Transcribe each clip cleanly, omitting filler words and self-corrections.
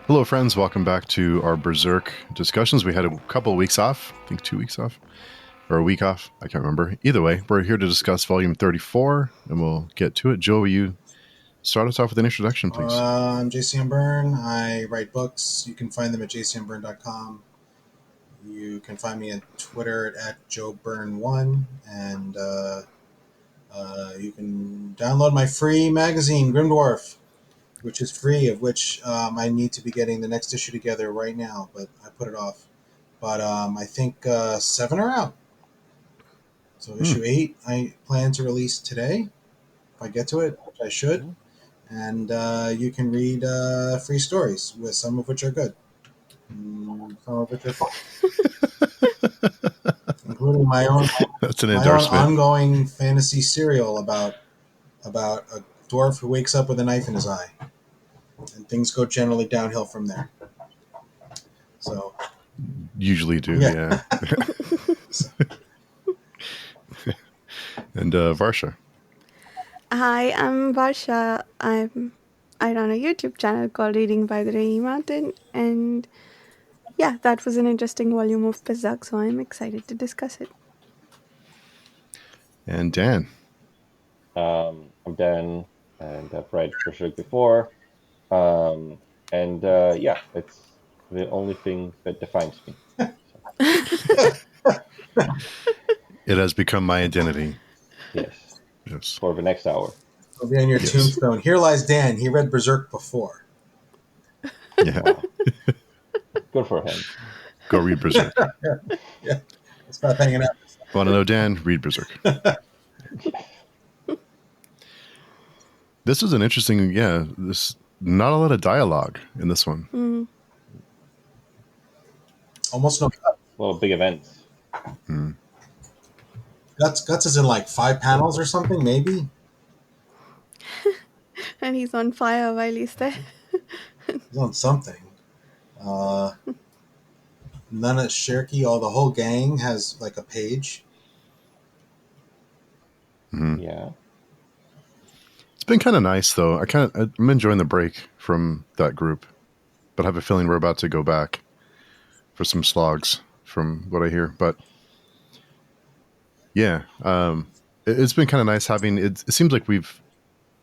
Hello, friends. Welcome back to our Berserk discussions. We had a couple of weeks off, I think 2 weeks off, or a week off. I can't remember. Either way, we're here to discuss Volume 34, and we'll get to it. Joe, will you start us off with an introduction, please? I'm JCM Byrne. I write books. You can find them at jcmburn.com. You can find me on Twitter at JoeByrne1, and you can download my free magazine, Grim Dwarf, which is free, of which I need to be getting the next issue together right now, but I put it off. But I think 7 are out. So issue 8 I plan to release today, if I get to it, which I should. And you can read free stories, with some of which are good, some of which are fun, including That's an my own endorsement. ongoing fantasy serial about a dwarf who wakes up with a knife in his eye, and things go generally downhill from there. So Usually do, yeah. And Varsha. Hi, I'm Varsha. I run a YouTube channel called Reading by the Rainy Mountain, and yeah, that was an interesting volume of Berserk, so I'm excited to discuss it. And Dan. I'm Dan, and I've read Berserk before. Yeah, it's the only thing that defines me. It has become my identity. Yes. Yes. For the next hour. It'll be on your tombstone. Here lies Dan. He read Berserk before. Yeah. Wow. Good for him. Go read Berserk. Yeah. Stop hanging out. Want to know Dan? Read Berserk. This is an interesting, this not a lot of dialogue in this one. Mm-hmm. Almost no guts. Well, big events. Guts is in like 5 panels or something, maybe. And he's on fire while he's there. He's on something. None of Cherokee, the whole gang has like a page. Mm-hmm. Yeah. It's been kind of nice, though. I'm enjoying the break from that group, but I have a feeling we're about to go back for some slogs from what I hear. But yeah, it's been kind of nice having it. It seems like we're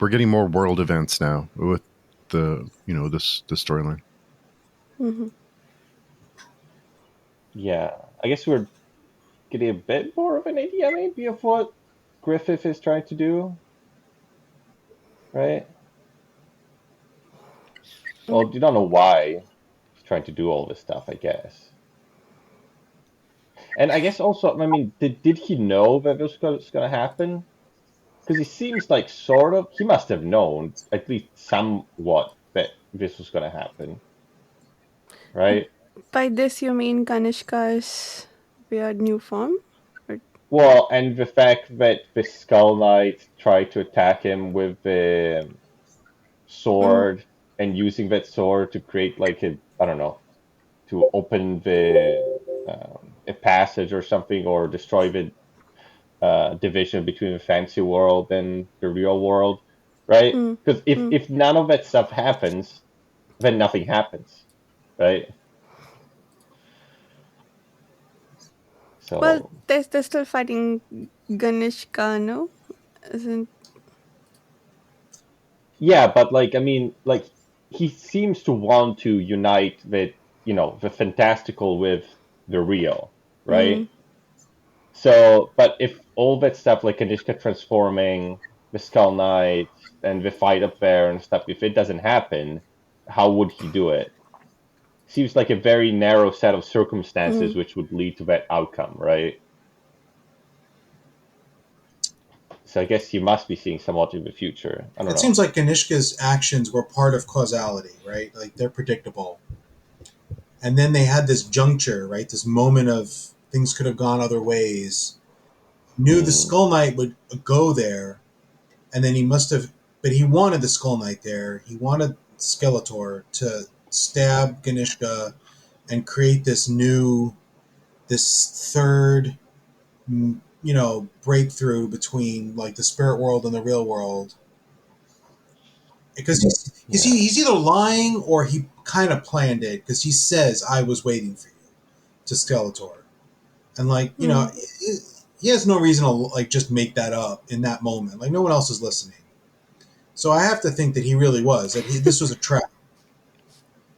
getting more world events now with the this storyline. Mm-hmm. Yeah. I guess we're getting a bit more of an idea, maybe, of what Griffith is trying to do. Right? Well, you don't know why he's trying to do all this stuff, I guess. And I guess also, did he know that this was going to happen? Because he seems like he must have known, at least somewhat, that this was going to happen. Right? By this you mean Kanishka's weird new form? Well, and the fact that the Skull Knight tried to attack him with the sword and using that sword to create to open a passage or something, or destroy the division between the fantasy world and the real world, right? Because if none of that stuff happens, then nothing happens, right? So Well, they're still fighting Ganishka, no? Isn't... Yeah, but he seems to want to unite the fantastical with the real, right? So, but if all that stuff like Kanishka transforming, the Skull Knight, and the fight up there and stuff, if it doesn't happen, how would he do it? Seems like a very narrow set of circumstances which would lead to that outcome, right? So I guess you must be seeing somewhat in the future. I don't know. It seems like Ganishka's actions were part of causality, right? Like they're predictable. And then they had this juncture, right? This moment of things could have gone other ways. Knew the Skull Knight would go there, and then he wanted the Skull Knight there. He wanted Skeletor to stab Ganishka and create this third, breakthrough between like the spirit world and the real world. because Yeah. he's either lying or he kind of planned it because he says I was waiting for you to Skeletor, and like Hmm. he has no reason to like just make that up in that moment. Like no one else is listening, so I have to think that he really was that this was a trap,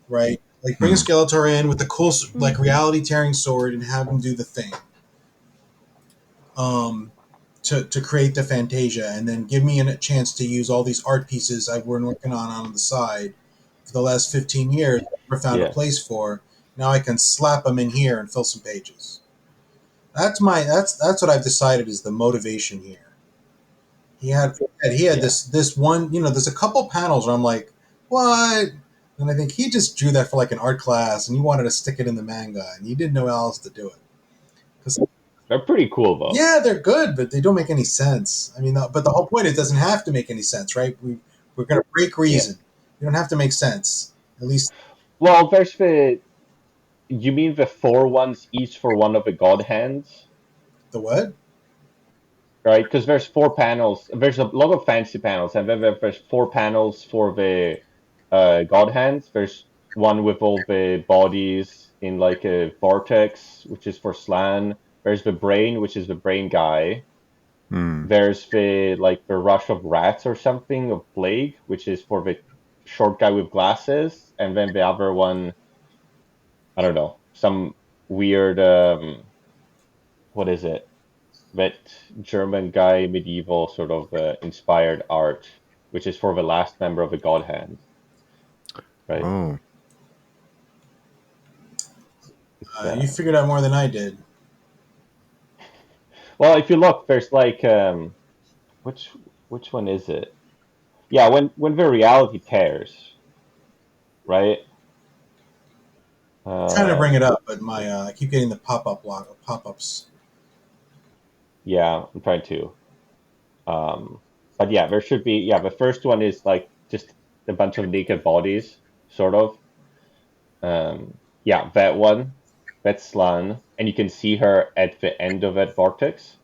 right? Like bring Hmm. Skeletor in with the cool Hmm. like reality tearing sword and have him do the thing. Um, to create the Fantasia, and then give me a chance to use all these art pieces I've been working on the side for the last 15 years. Never found a Yeah. place for. Now I can slap them in here and fill some pages. That's what I've decided is the motivation here. He had Yeah. this one. There's a couple panels where I'm like, what? And I think he just drew that for like an art class, and he wanted to stick it in the manga, and he didn't know how else to do it. 'Cause They're pretty cool though. yeah, they're good, but they don't make any sense. I mean, but the whole point is it doesn't have to make any sense, right? We're going to break Yeah. reason. You don't have to make sense. At least Well, there's the you mean the four ones each for one of the god hands, the what? right? Because there's four panels. There's a lot of fancy panels, and then there's four panels for the god hands. There's one with all the bodies in like a vortex, which is for Slan. There's the brain, which is the brain guy. Hmm. There's the rush of rats or something of plague, which is for the short guy with glasses, and then the other one, I don't know, some weird what is it? That German guy medieval sort of inspired art, which is for the last member of the God Hand, right? Oh. It's You figured out more than I did. well, if you look, there's like which which one is it? Yeah, when the reality tears, right? I'm trying to bring it Um, up, but my I keep getting the pop ups. yeah, I'm trying to. Um, but yeah, there should be. Yeah, the first one is like just a bunch of naked bodies, sort of. Yeah, that one, that's Slan, and you can see her at the end of that vortex.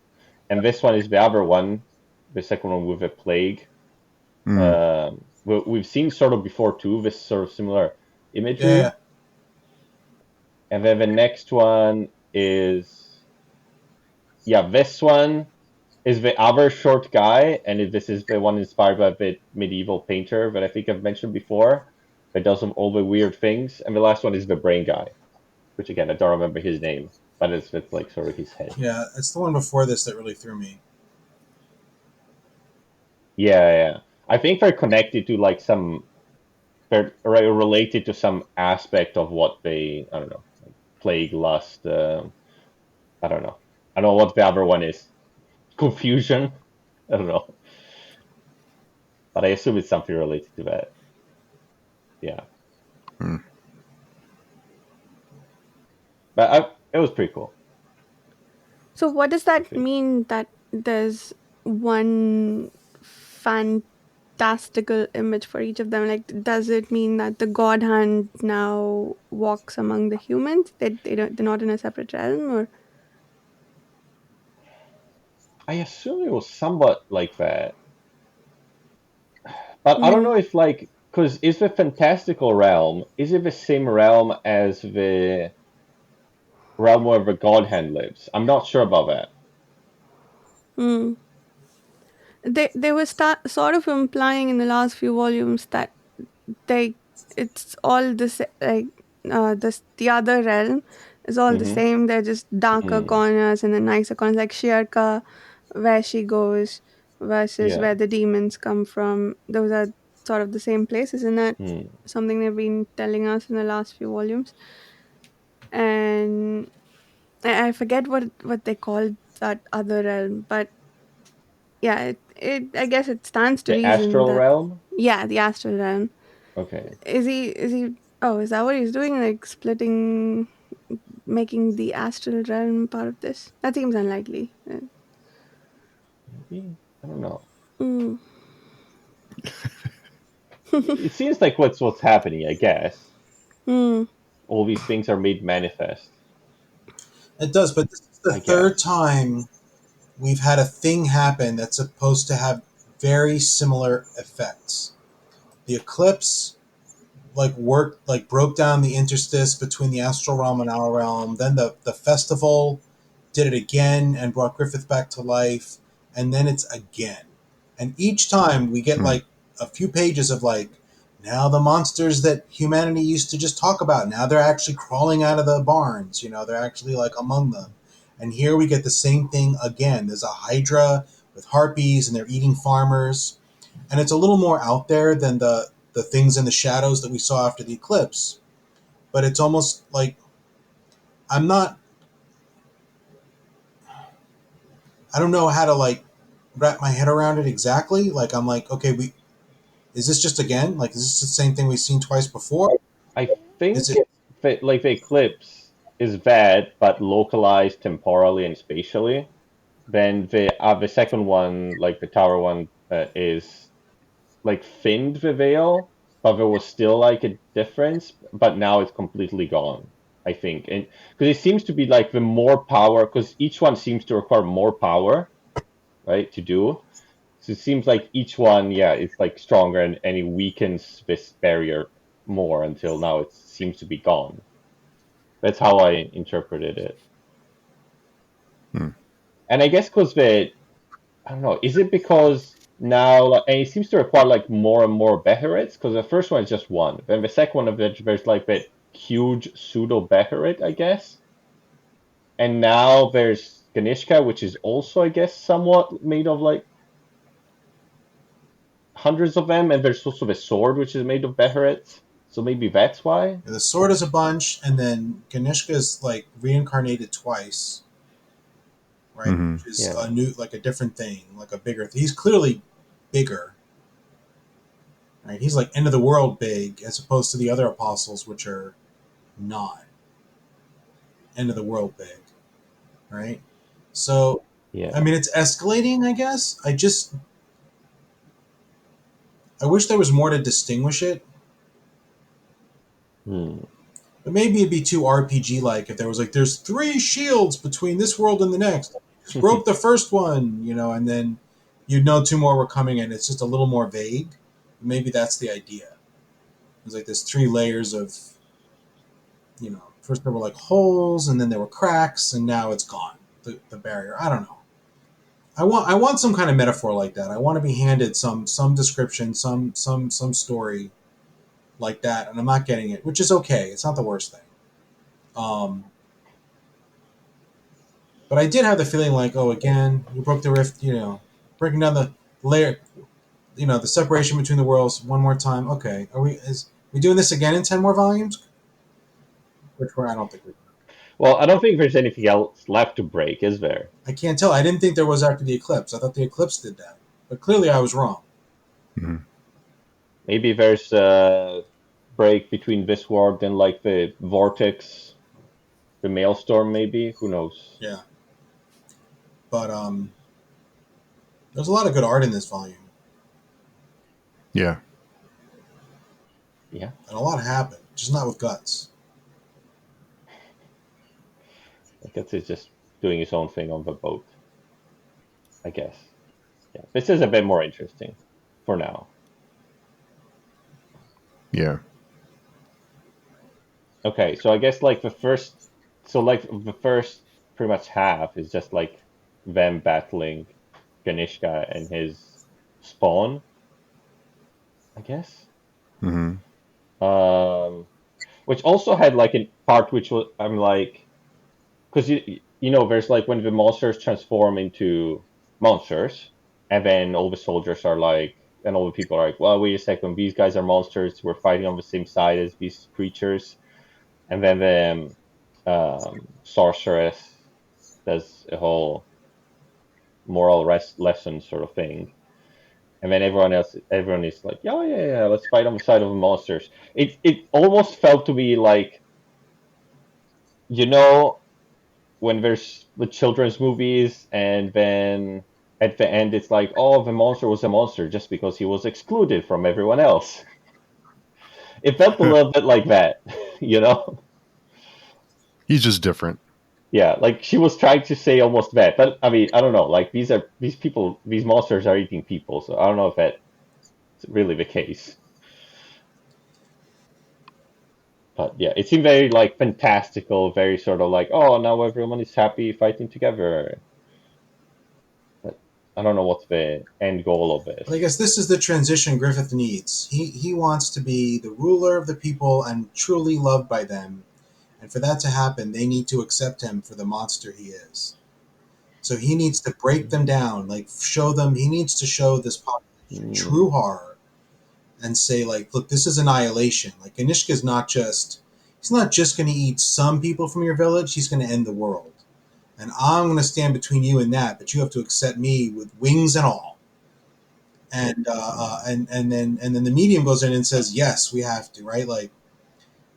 And this one is the other one, the second one with the plague. Hmm. We've seen sort of before too, this sort of similar Yeah, imagery. And then the next one is, yeah, this one is the other short guy, and this is the one inspired by the medieval painter that I think I've mentioned before, that does all the weird things. And the last one is the brain guy, which again I don't remember his name, but it's like sort of his head. yeah. It's the one before this that really threw me. Yeah, yeah. I think they're connected to like some they're related to some aspect of what they I don't know like plague lust. I don't know. I don't know what the other one is. Confusion. I don't know, but I assume it's something related to that. Yeah, Hmm. but it was pretty cool. So, what does that Pretty mean that there's one fantastical image for each of them? Like, does it mean that the God Hand now walks among the humans? They're not in a separate realm, or I assume it was somewhat like that, but I don't mm, know if like because is the fantastical realm is it the same realm as the realm where the God Hand lives? I'm not sure about that. mm. They were sort of implying in the last few volumes that they it's all this like the other realm is all the Mm-hmm. same. They're just darker Mm. corners and the nicer corners, like Shirka, where she goes, versus Yeah. where the demons come from. Those are sort of the same places, isn't that Mm. something they've been telling us in the last few volumes? And I forget what they called that other realm, but yeah, it I guess it stands to The reason astral that realm? yeah, the astral realm. Okay. Is he oh, is that what he's doing? Like splitting, making the astral realm part of this? That seems unlikely. Maybe. I don't know. Mm. It seems like what's happening, I guess. Mm. All these things are made manifest, It does, but this is the I third guess. time we've had a thing happen that's supposed to have very similar effects. the eclipse like worked like broke down the interstice between the astral realm and our realm. Then the festival did it again and brought Griffith back to life, and then it's again. And each time we get Hmm. like a few pages of like, now the monsters that humanity used to just talk about, now they're actually crawling out of the barns, they're actually like among them. And here we get the same thing again. There's a hydra with harpies and they're eating farmers. And it's a little more out there than the things in the shadows that we saw after the eclipse. But it's almost like I'm not I don't know how to like wrap my head around it exactly. Like I'm like, okay, we is this just again? Like is this the same thing we've seen twice before? I Is think it that like the eclipse is bad, but localized temporally and spatially. Then the second one, like the tower one, is like thinned the veil, but there was still like a difference. But now it's completely gone, I think, and because it seems to be like the more power, because each one seems to require more power, right, to do. So it seems like each one, yeah, is like stronger and it weakens this barrier more until now it seems to be gone. That's how I interpreted it. Hmm. And I guess because I don't know, is it because now, like, and it seems to require like more and more Beherits? Because the first one is just one. Then the second one of which there's like that huge pseudo Beherit, I guess. And now there's Ganishka, which is also, I guess, somewhat made of like hundreds of them. And there's also the sword, which is made of Beherits. So maybe that's why. the sword is a bunch, and then Ganishka is like reincarnated twice, right? Hmm. Which is Yeah. a new, like a different thing, like a bigger. He's clearly bigger, right? He's like end of the world big, as opposed to the other apostles, which are not end of the world big, right? So, I Yeah. mean, it's escalating. I guess I wish there was more to distinguish it, Hmm. but maybe it'd be too RPG like if there was like there's three shields between this world and the next. Just broke the first one, and then you'd know two more were coming, and it's just a little more vague. Maybe that's the idea. It's like there's three layers of, first there were like holes, and then there were cracks, and now it's gone. The barrier. I don't know. I want some kind of metaphor like that. I want to be handed some description, some story like that, and I'm not getting it, which is okay. It's not the worst thing. Um, but I did have the feeling like, oh, again, you broke the rift. Breaking down the layer, the separation between the worlds one more time. Okay, is we doing this again in 10 more volumes? Which I don't think we. Well, I don't think there's anything else left to break, is there? I can't tell. I didn't think there was after the eclipse. I thought the eclipse did that, but clearly I was wrong. Hmm. Maybe there's a break between this world and like the vortex, the maelstrom, maybe? Who knows? Yeah, but there's a lot of good art in this volume, Yeah. Yeah. and a lot happened, just not with guts. I guess he's just doing his own thing on the boat, I guess. Yeah. This is a bit more interesting for now. Yeah. Okay, so I guess like the first pretty much half is just like them battling Ganishka and his spawn, I guess. Hmm. Um, which also had like a part which was I'm like, because there's like when the monsters transform into monsters, and then all the soldiers are like, and all the people are like, well, wait a second, these guys are monsters. We're fighting on the same side as these creatures, and then the sorceress does a whole moral lesson sort of thing. And then everyone is like, yeah, yeah, yeah, let's fight on the side of the monsters. It almost felt to be like, you know, when there's the children's movies and then at the end it's like, oh, the monster was a monster just because he was excluded from everyone else. It felt a little bit like that, you know? He's just different. Yeah, like she was trying to say almost that. But I mean, I don't know. Like these monsters are eating people, so I don't know if that's really the case. But yeah, it seemed very like fantastical, very sort of like, oh, now everyone is happy fighting together. But I don't know what the end goal of But I this. guess this is the transition Griffith needs. He wants to be the ruler of the people and truly loved by them. And for that to happen, they need to accept him for the monster he is. So he needs to break them down, like show them. He needs to show this population Mm, true horror and say, like, look, this is annihilation. Like Ganishka's not just he's not just going to eat some people from your village. He's going to end the world. And I'm going to stand between you and that. But you have to accept me with wings and all. And then the medium goes in and says, yes, we have to, right? Like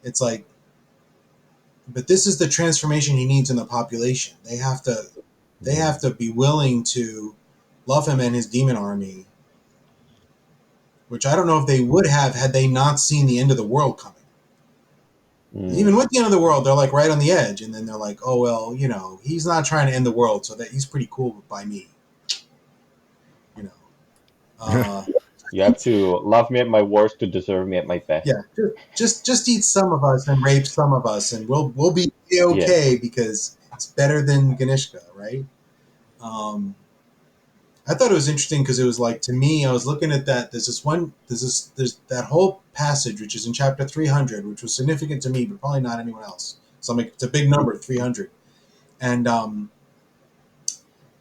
it's like, but this is the transformation he needs in the population. They have to be willing to love him and his demon army, which I don't know if they would have had they not seen the end of the world coming. Even mm. with the end of the world, they're like right on the edge, and then they're like, "Oh well, he's not trying to end the world, so that he's pretty cool by me." You know, uh, You have to love me at my worst to deserve me at my best. yeah, just eat some of us and rape some of us, and we'll be Yeah. okay because it's better than Ganishka, right? Um, I thought it was interesting because it was like to me, I was looking at that. There's that whole passage which is in chapter 300, which was significant to me, but probably not anyone else. So I'm like, it's a big number, 300, and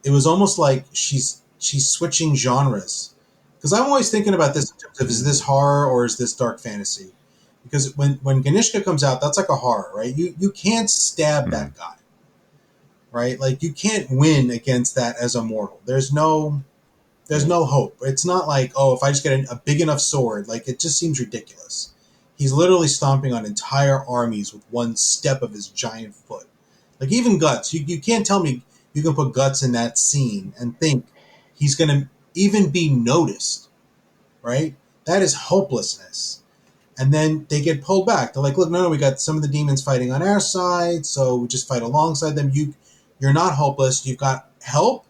it was almost like she's switching genres because I'm always thinking about this in terms of is this Mm, horror or is this dark fantasy? Because when Ganishka comes out, that's like a horror, right? You can't stab Hmm. that guy, right? Like you can't win against that as a mortal. There's mm. no hope. It's not like, oh, if I just get a big enough sword, like it just seems ridiculous. He's literally stomping on entire armies with one step of his giant foot. Like even Guts, you can't tell me you can put Guts in that scene and think he's going to even be noticed, right? That is hopelessness. And then they get pulled back. They're like, look, no, we got some of the demons fighting on our side, so we just fight alongside them. You're not hopeless. You've got help,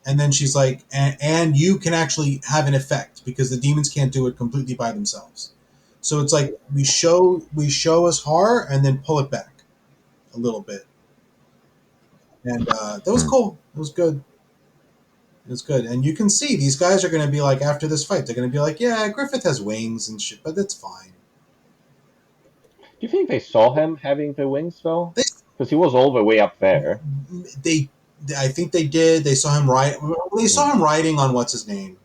and then she's like, and you can actually have an effect because the demons can't do it completely by themselves. So it's like we show us horror and then pull it back a little bit, and that was Hmm. cool. It was good. It was good, and you can see these guys are going to be like after this fight, they're going to be like, yeah, Griffith has wings and shit, but that's fine. Do you think they saw him having the wings though? They Because he was all the way up there. they I think they did. They saw him ride. They saw Mm. him riding on what's his name.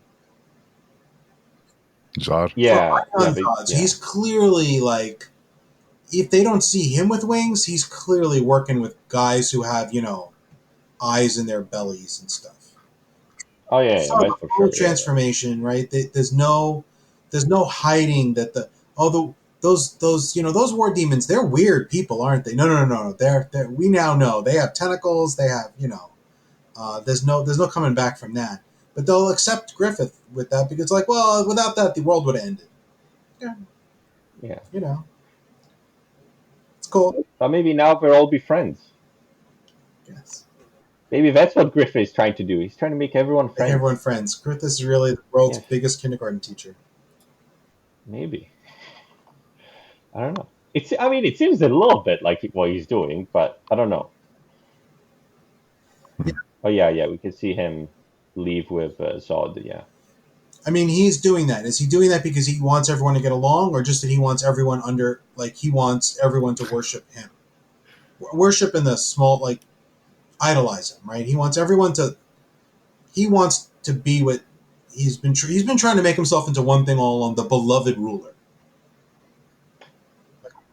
Zod. So Yeah, riding yeah, on they, Zod. So yeah. he's clearly like if they don't see him with wings, he's clearly working with guys who have, eyes in their bellies and stuff. Oh yeah, yeah, Saw the that's for full sure. Yeah, transformation, right? There's no hiding that those war demons, they're weird people, aren't they? No, no, no, no. They're we now know they have tentacles. They have, there's no coming back from that. But they'll accept Griffith with that because, like, well, without that, the world would have ended. Yeah, yeah. you know, it's cool. But maybe now they'll all be friends. Yes. Maybe that's what Griffith is trying to do. He's trying to make everyone Make everyone friends. friends. Griffith is really the world's Yes, biggest kindergarten teacher. maybe. I don't know. I mean, it seems a little bit like what he's doing, but I don't know. Yeah. Oh yeah, yeah, we can see him leave with Zod. Yeah. I mean, he's doing that. Is he doing that because he wants everyone to get along, or just that he wants everyone he wants everyone to worship him? Worship in the small, like, idolize him, right? He wants to be what he's been trying to make himself into one thing all along, the beloved ruler.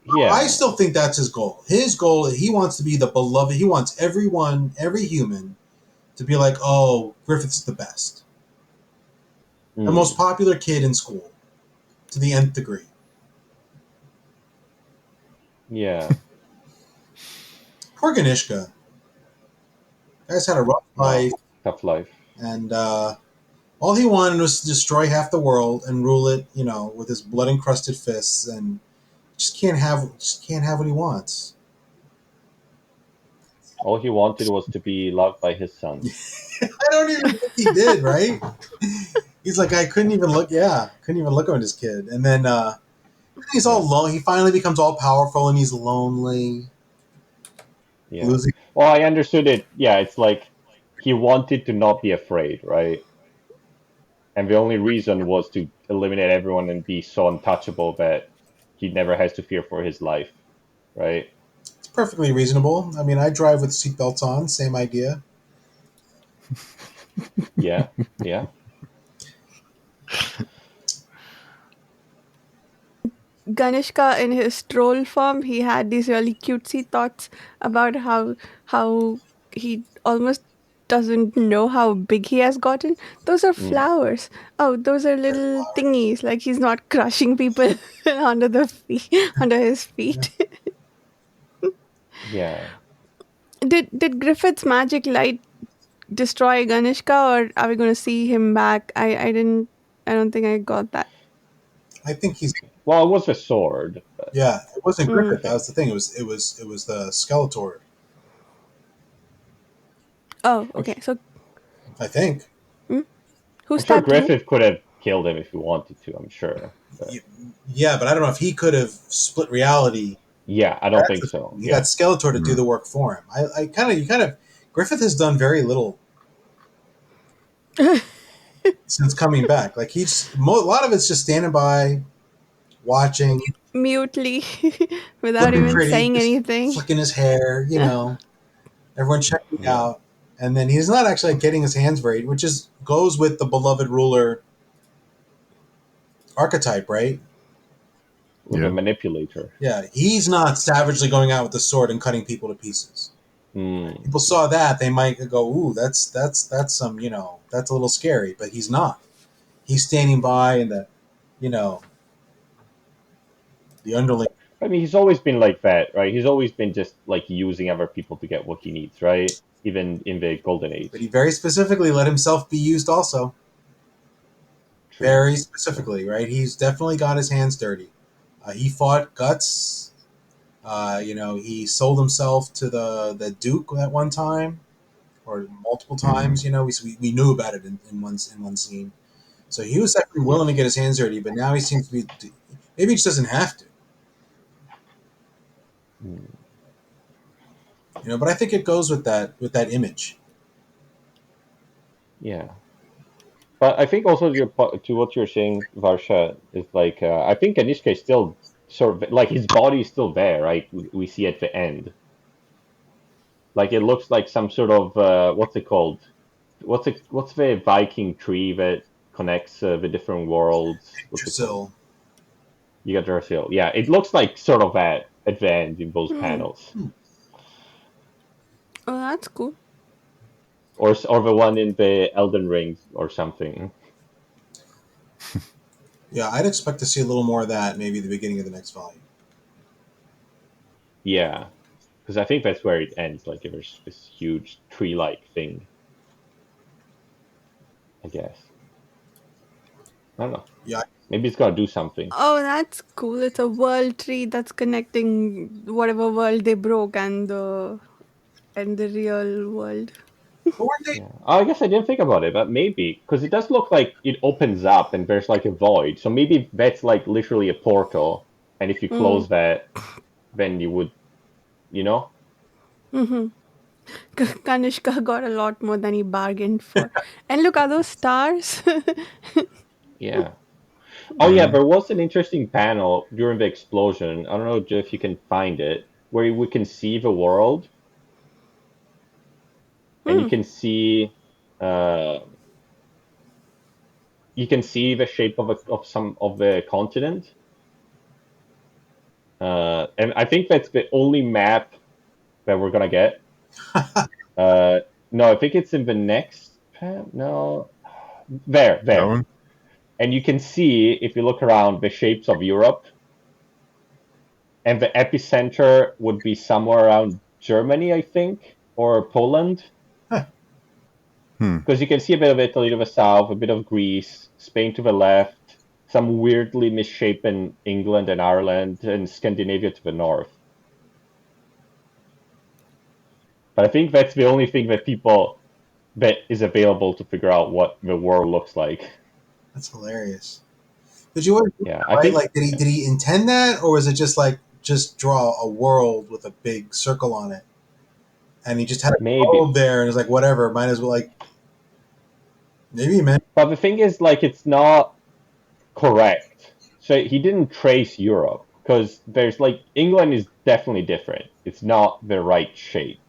I Yeah. still think that's his goal. His goal, he wants to be the beloved. He wants everyone, every human, to be like, oh, Griffith's the best. The most Mm, popular kid in school to the nth degree. yeah. Poor Ganishka. Guy's had a rough life, Well, tough life. and all he wanted was to destroy half the world and rule it, with his blood encrusted fists, and just can't have what he wants. All he wanted was to be loved by his son. I don't even think he did, right? He's like, I couldn't even look. Yeah, couldn't even look at his kid, and then He's all Yeah. alone. He finally becomes all powerful, and he's lonely, Yeah. losing. Well, I understood it. Yeah, it's like he wanted to not be afraid, right? And the only reason was to eliminate everyone and be so untouchable that he never has to fear for his life, right? It's perfectly reasonable. I mean, I drive with seatbelts on. Same idea. Yeah, yeah. Ganishka, in his troll form, he had these really cutesy thoughts about how he almost doesn't know how big he has gotten. Those are Mm, flowers. Oh, those are They're little flowers. thingies. Like he's not crushing people under the feet, under his Yeah. feet. yeah. Did Griffith's magic light destroy Ganishka, or are we going to see him back? I didn't. I don't think I got that. I think he's. Well, it was a sword, but Yeah, it wasn't I Mm. Griffith. That think. was the thing. It was the Skeletor. Oh, I'm, okay. So, I think. mm, who I'm sure stabbed who? Griffith could have killed him if he wanted to. I'm sure, but Yeah, but I don't know if he could have split reality. yeah, I don't That's think the so. thing. He got Yeah. Skeletor to do Mm. the work for him. I kind of, you kind of, Griffith has done very little since coming back. Like a lot of it's just standing by, watching, Mutely, without looking even pretty, saying just anything. flicking his hair. Everyone checking Yeah. out, and then he's not actually getting his hands buried, which is goes with the beloved ruler archetype, right? With the Yeah. manipulator. Yeah, he's not savagely going out with the sword and cutting people to pieces. Mm, People saw that, they might go, "Ooh, that's some, that's a little scary." But he's not. He's standing by, and you know, the underling. I mean, he's always been like that, right? He's always been just like using other people to get what he needs, right? Even in the Golden But he Age. very specifically let himself be used, also. True. Very True. specifically, right? He's definitely got his hands dirty. He fought guts. He sold himself to the Duke at one time, or multiple Mm. times. We knew about it in one scene. So he was definitely willing to get his hands dirty, but now he seems to be. Maybe he just doesn't have to. Mm, But I think it goes with that image. yeah. But I think also to what you're saying, Varsha, is like I think Kanishka is still sort of like his body is still there, right? We see at the end, like it looks like some sort of what's it called? What's the Viking tree that connects the different worlds? What's it called? Yggdrasil. You got Yggdrasil. Yeah, it looks like sort of at the end in those Hmm. panels, Oh, that's cool. or the one in the Elden Ring or something. Yeah, I'd expect to see a little more of that maybe at the beginning of the next volume. Yeah, because I think that's where it ends. Like there's this huge tree-like thing, I guess. I don't know. Yeah, Maybe it's gonna do something. Oh, that's cool. It's a world tree that's connecting whatever world they broke and the real world. but weren't they? Yeah. Oh, I guess I didn't think about it, but maybe because it does look like it opens up and there's like a void. So maybe that's like literally a portal, and if you Mm. close that, then you would, you know? Mm-hmm. Kanishka got a lot more than he bargained for. And look, are those stars? Yeah. Oh yeah, Mm. there was an interesting panel during the explosion. I don't know Joe, if you can find it, where we can see the world and Hmm. uh, you can see the shape of some of the continent. And I think that's the only map that we're gonna get. Uh, no, I think it's in the next no, That there. one? And you can see if you look around the shapes of Europe, and the epicenter would be somewhere around Germany, I think, or Poland, Huh. Hmm. because you can see a bit of Italy to the south, a bit of Greece, Spain to the left, some weirdly misshapen England and Ireland, and Scandinavia to the north. But I think that's the only thing that is available to figure out what the world looks like. That's hilarious. Did you always Yeah, I right? think Like, did he intend that, or was it just like just draw a world with a big circle on it, and he just had a maybe. globe there, and it's like whatever, might as well like maybe he meant. But the thing is, like, it's not correct. So he didn't trace Europe because there's like England is definitely different. It's not the right shape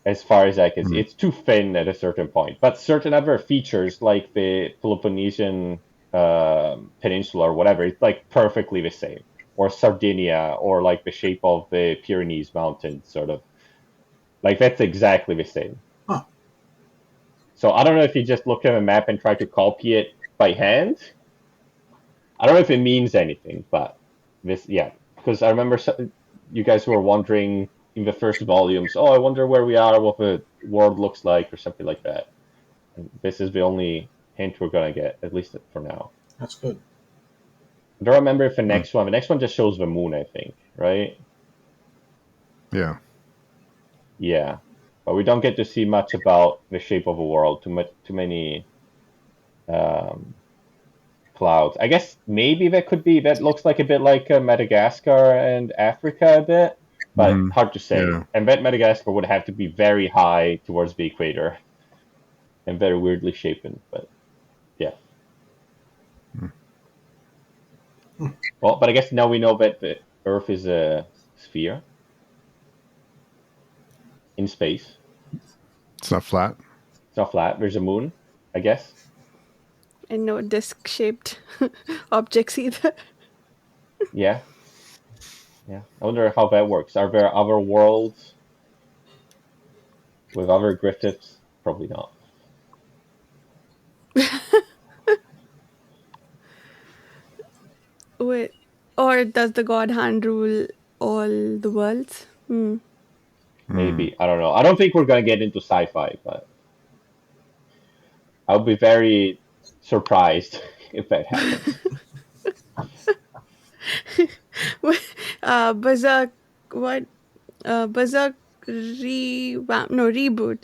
as far as I can see. Hmm. It's too thin at a certain point. But certain other features, like the Peloponnesian Peninsula or whatever, it's like perfectly the same. Or Sardinia, or like the shape of the Pyrenees Mountains, sort of. Like that's exactly the same. Huh. So I don't know if he just looked at a map and tried to copy it by hand. I don't know if it means anything, but this, yeah, because I remember you guys were wondering in the first volumes, oh, I wonder where we are, what the world looks like, or something like that. And this is the only hint we're gonna get, at least for now. That's good. I don't remember if Hmm. the next one just shows the moon, I think, right? Yeah. Yeah, but we don't get to see much about the shape of a world. Too many um, clouds. I guess maybe that looks like a bit like Madagascar and Africa a bit, but Hmm. hard to say. Yeah. And that Madagascar would have to be very high towards the equator and very weirdly shapen. But yeah. Hmm. Well, but I guess now we know that the Earth is a sphere in space. It's not flat. It's not flat. There's a moon, I guess. And no disc shaped objects either. Yeah. Yeah. I wonder how that works. Are there other worlds with other Griffiths? Probably not. Wait, or does the God hand rule all the worlds? Hmm. Hmm. Maybe. I don't know. I don't think we're gonna get into sci-fi, but I'll be very surprised if that happens. Berserk, what? Berserk reboot.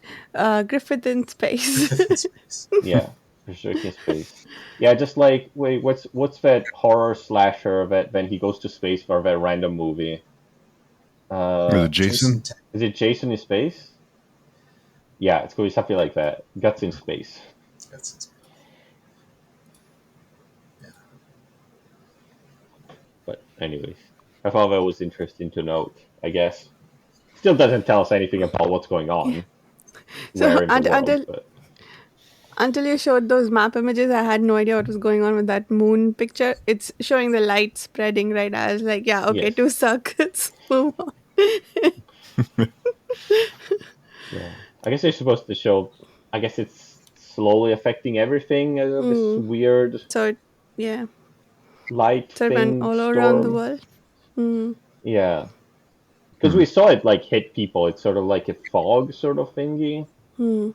Griffith in space. Griffith in space. Yeah, Berserk in space. Yeah, just like wait, what's that horror slasher that then he goes to space for that random movie? Is it Jason. Jason? Is it Jason in space? Yeah, it's going to be something like that. Guts in space. That's it. Yeah. But anyways, I thought that was interesting to note. I guess still doesn't tell us anything about what's going Yeah. on, So where in the world, but. until you showed those map images, I had no idea what was going on with that moon picture. It's showing the light spreading, right? I was like, yeah, okay, Yes. 2 circuits. Move on. Yeah. I guess they're supposed to show. I guess it's slowly affecting everything as of this Mm. weird So, yeah. light So it went thing all around the storm. world. Mm. Yeah. Because Hmm. we saw it like hit people. It's sort of like a fog sort of thingy. Hmm.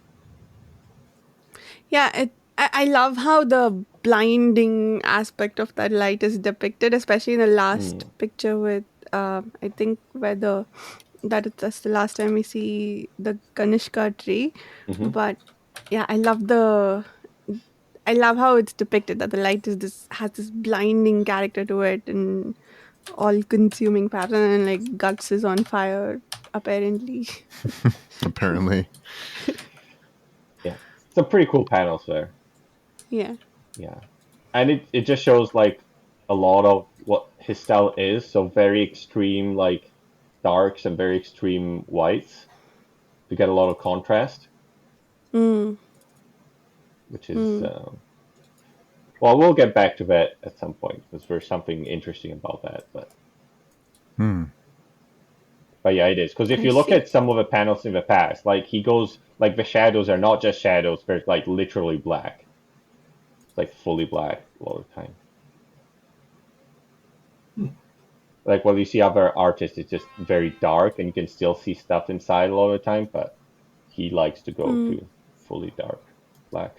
Yeah, I love how the blinding aspect of that light is depicted, especially in the last Mm. picture with, I think, that's the last time we see the Kanishka tree. Hmm. But yeah, I love how it's depicted that the light is has this blinding character to it and all consuming pattern, and like guts is on fire apparently. Apparently. Yeah. Some pretty cool panels there. Yeah. Yeah. And it just shows like a lot of what his style is. So very extreme like darks and very extreme whites to get a lot of contrast, Mm. which is Mm. well, we'll get back to that at some point because there's something interesting about that. Hmm. But yeah, it is because if I you look see. at some of the panels in the past, like he goes like the shadows are not just shadows; they're like literally black. It's like fully black a lot of the time. Hmm. Like while you see other artists, it's just very dark and you can still see stuff inside a lot of the time. But he likes to go Mm. to fully dark black.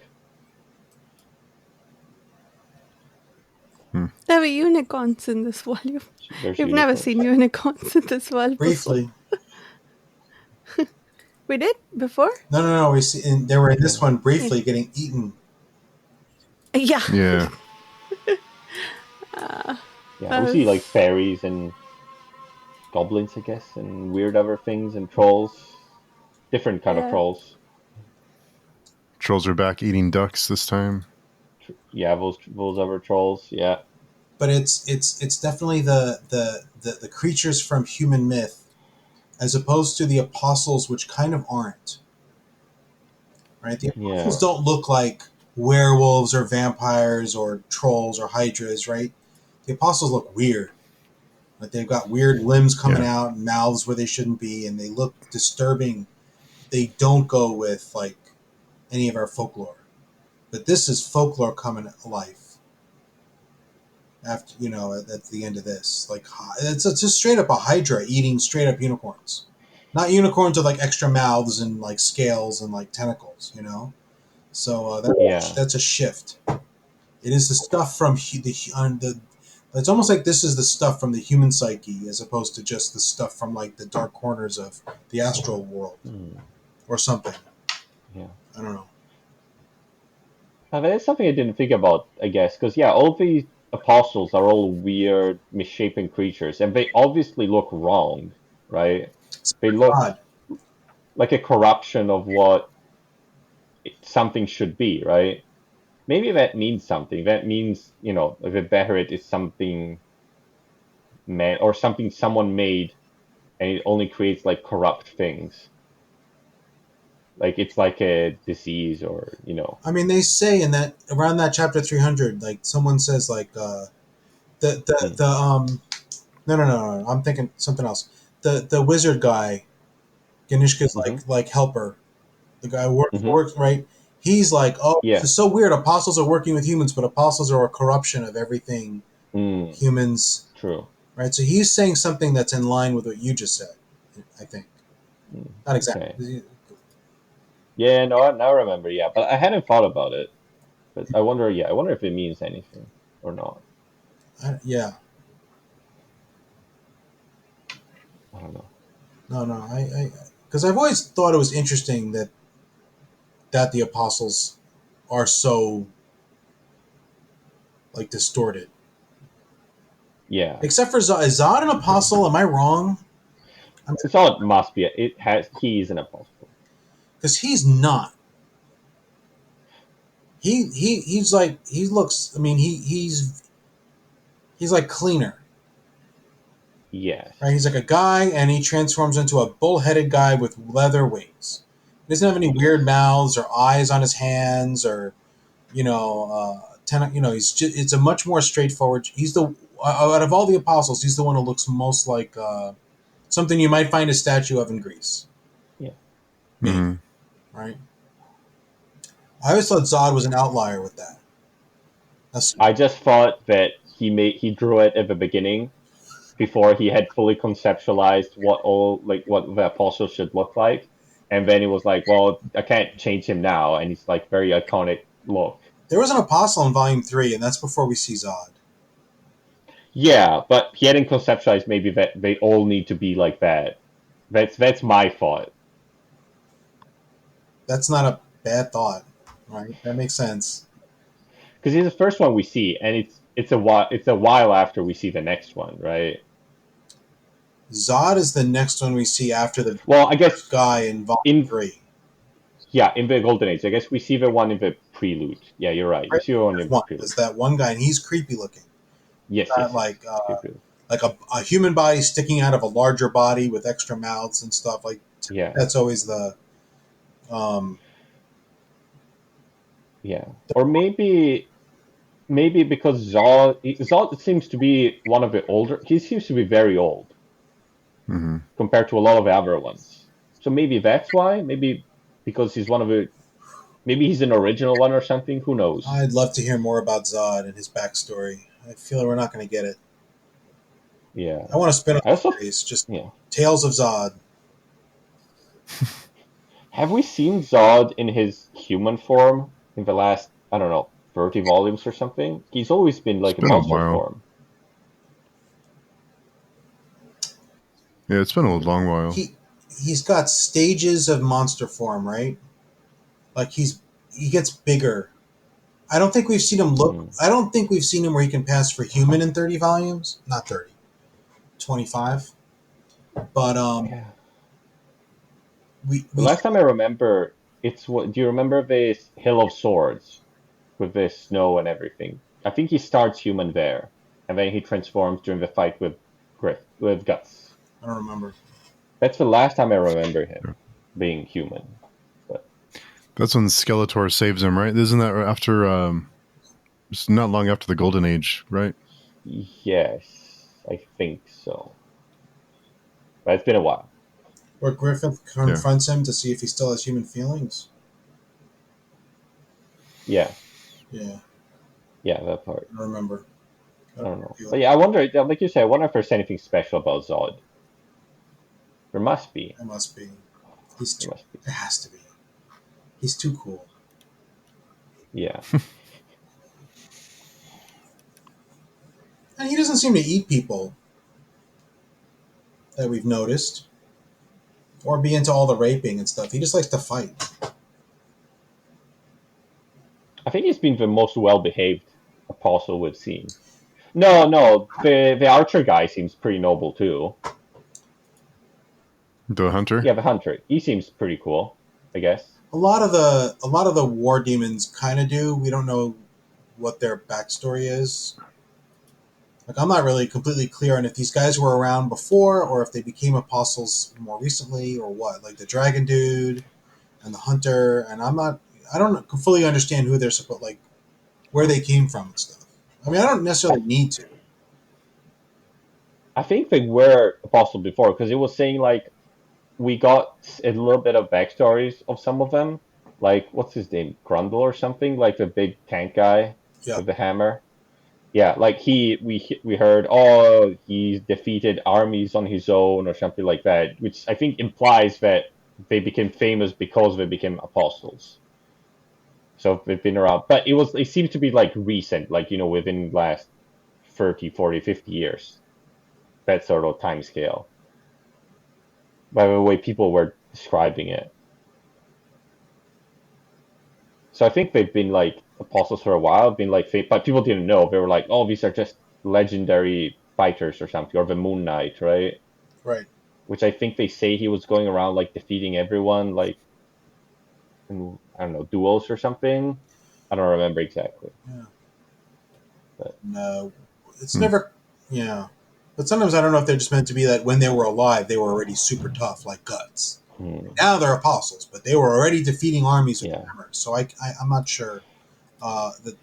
Hmm. There were unicorns in this volume. There's We've never unicorns. seen unicorns in this world before. Briefly. We did before? No. We see. And they were in this one Yeah. briefly getting eaten. Yeah. Yeah. Uh, Yeah, we see like us- fairies and goblins, I guess, and weird other things and trolls. Different kind of yeah. trolls. Trolls are back eating ducks this time. Yeah, those other trolls. Yeah. But it's definitely the creatures from human myth, as opposed to the apostles, which kind of aren't. Right? The apostles Yeah. don't look like werewolves or vampires or trolls or hydras, right? The apostles look weird. Like they've got weird limbs coming Yeah. out, and mouths where they shouldn't be, and they look disturbing. They don't go with like any of our folklore. But this is folklore coming to life after at the end of this. Like it's just straight up a hydra eating straight up unicorns, not unicorns with like extra mouths and like scales and like tentacles. So Yeah. that's a shift. It is the stuff from the. It's almost like this is the stuff from the human psyche, as opposed to just the stuff from like the dark corners of the astral world Hmm. or something. Yeah. I don't know. That's something I didn't think about, I guess, because yeah, all the apostles are all weird, misshapen creatures, and they obviously look wrong, right? It's They look odd. like a corruption of what something should be, right? Maybe that means something. That means, the Beherit is something man or something someone made, and it only creates like corrupt things. Like it's like a disease, or. I mean, they say in that around that chapter 300, like someone says, like the Mm. no, I'm thinking something else. The wizard guy, Ganishka's Hmm. like helper, the guy who Hmm. works right. He's like, oh, this Yeah. is so weird. Apostles are working with humans, but apostles are a corruption of everything Mm. humans. True. Right. So he's saying something that's in line with what you just said. I think Mm. not Okay. exactly. Yeah, no, I now remember. Yeah, but I hadn't thought about it. But I wonder. Yeah, I wonder if it means anything or not. Yeah. I don't know. No. Because I've always thought it was interesting that the apostles are so like distorted. Yeah, Except for Zod. Is Zod an apostle? Am I wrong? so it must be. It has. He is an apostle. Because he's not. He's like he looks. I mean he's like cleaner, right? Yes. He's like a guy, and he transforms into a bull-headed guy with leather wings. He doesn't have any weird mouths or eyes on his hands or he's just, it's a much more straightforward. He's the out of all the apostles, he's the one who looks most like something you might find a statue of in Greece, Yeah. maybe, Hmm. right? I always thought Zod was an outlier with that. That's, I just thought that he drew it at the beginning before he had fully conceptualized what the apostle should look like, and then he was like, well, I can't change him now, and he's like very iconic look. there was an apostle in Volume 3, and that's before we see Zod. Yeah, but he hadn't conceptualized maybe that they all need to be like that. That's my thought. That's not a bad thought, right? That makes sense. Because he's the first one we see, and it's a while after we see the next one, right? Zod is the next one we see after the Well, I guess first guy in Volume in 3. yeah, in the Golden Age, I guess we see the one in the prelude. Yeah, you're right. We Right? see the one There's in the one. prelude. There's that one guy, and he's creepy looking. Yes, Got yes, yes. like a human body sticking out of a larger body with extra mouths and stuff. Like Yeah, that's always the um, yeah. Or maybe because Zod seems to be one of the older. He seems to be very old Hmm. compared to a lot of the other ones. So maybe that's why. Maybe because he's one of the. Maybe he's an original one or something. Who knows? I'd love to hear more about Zod and his backstory. I feel like we're not going to get it. Yeah. I want to spin off I also. series, just Yeah. Tales of Zod. Have we seen Zod in his human form in the last, I don't know, 30 volumes or something? He's always been It's like a been a monster while. form. Yeah, it's been a long while. He's got stages of monster form, right? Like he gets bigger. I don't think we've seen him look. I don't think we've seen him where he can pass for human in 30 volumes. Not 30, 25. But Yeah. we The we last time I remember, it's what. Do you remember this Hill of Swords with the snow and everything? I think he starts human there, and then he transforms during the fight with Guts. I don't remember. That's the last time I remember him being human. But That's when Skeletor saves him, right? Isn't that after? It's not long after the Golden Age, right? yes, I think so. But it's been a while. Where Griffith confronts him to see if he still has human feelings. Yeah, Yeah, yeah, that part. I remember. I don't know. But yeah, I wonder, like you said, I wonder if there's anything special about Zod. There must be. It must be. There must be. It has to be. He's too cool. Yeah. And he doesn't seem to eat people that we've noticed, or be into all the raping and stuff. He just likes to fight. I think he's been the most well-behaved apostle we've seen. No, the archer guy seems pretty noble too. The hunter. Yeah, the hunter. He seems pretty cool, I guess. A lot of the war demons kind of do. We don't know what their backstory is. Like, I'm not really completely clear on if these guys were around before or if they became apostles more recently or what. Like the dragon dude and the hunter, and I don't fully understand who they're supposed, like where they came from and stuff. I mean, I don't necessarily need to. I think they were apostle before because it was saying like we got a little bit of backstories of some of them. Like what's his name, Grundle or something, like the big tank guy Yeah. with the hammer. Yeah, like we heard, oh, he defeated armies on his own or something like that, which I think implies that they became famous because they became apostles. So they've been around, but it seemed to be like recent, like within the last 30, 40, 50 years. That sort of time scale. By the way people were describing it. So I think they've been like apostles for a while, been like, but people didn't know. They were like, oh, these are just legendary fighters or something, or the Moon Knight, right? Right. Which I think they say he was going around like defeating everyone, like in, I don't know, duels or something. I don't remember exactly. Yeah. But No, it's never. Yeah, but sometimes I don't know if they're just meant to be that when they were alive, they were already super tough, like Guts. Now they're apostles, but they were already defeating armies with hammers. So I'm not sure that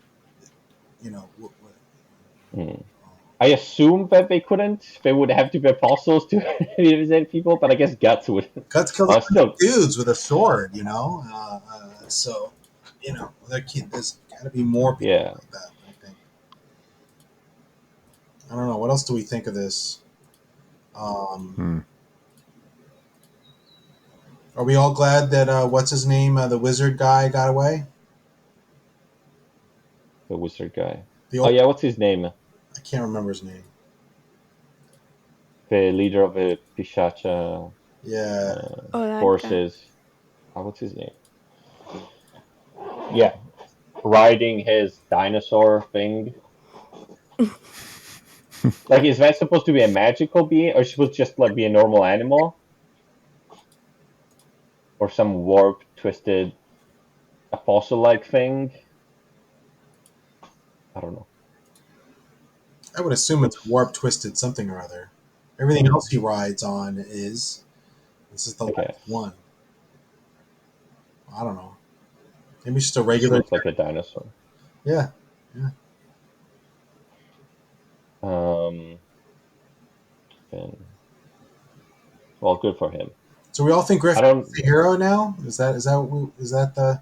I assume that they couldn't. They would have to be apostles to represent people, but I guess Guts would. Guts kills dudes with a sword, so there's got to be more people like that. I think. I don't know. What else do we think of this? Are we all glad that what's his name, the wizard guy, got away? The wizard guy. What's his name? I can't remember his name. The leader of the Pishacha forces. What's his name? Yeah, riding his dinosaur thing. Like, is that supposed to be a magical being, or supposed to just like be a normal animal, or some warped, twisted, apostle-like thing? I don't know. I would assume it's warped, twisted, something or other. Everything else he rides on is. This is the last one. I don't know. Maybe it's just a regular. Looks like a dinosaur. Yeah. Well, good for him. So we all think Griffith is the hero now. Is that the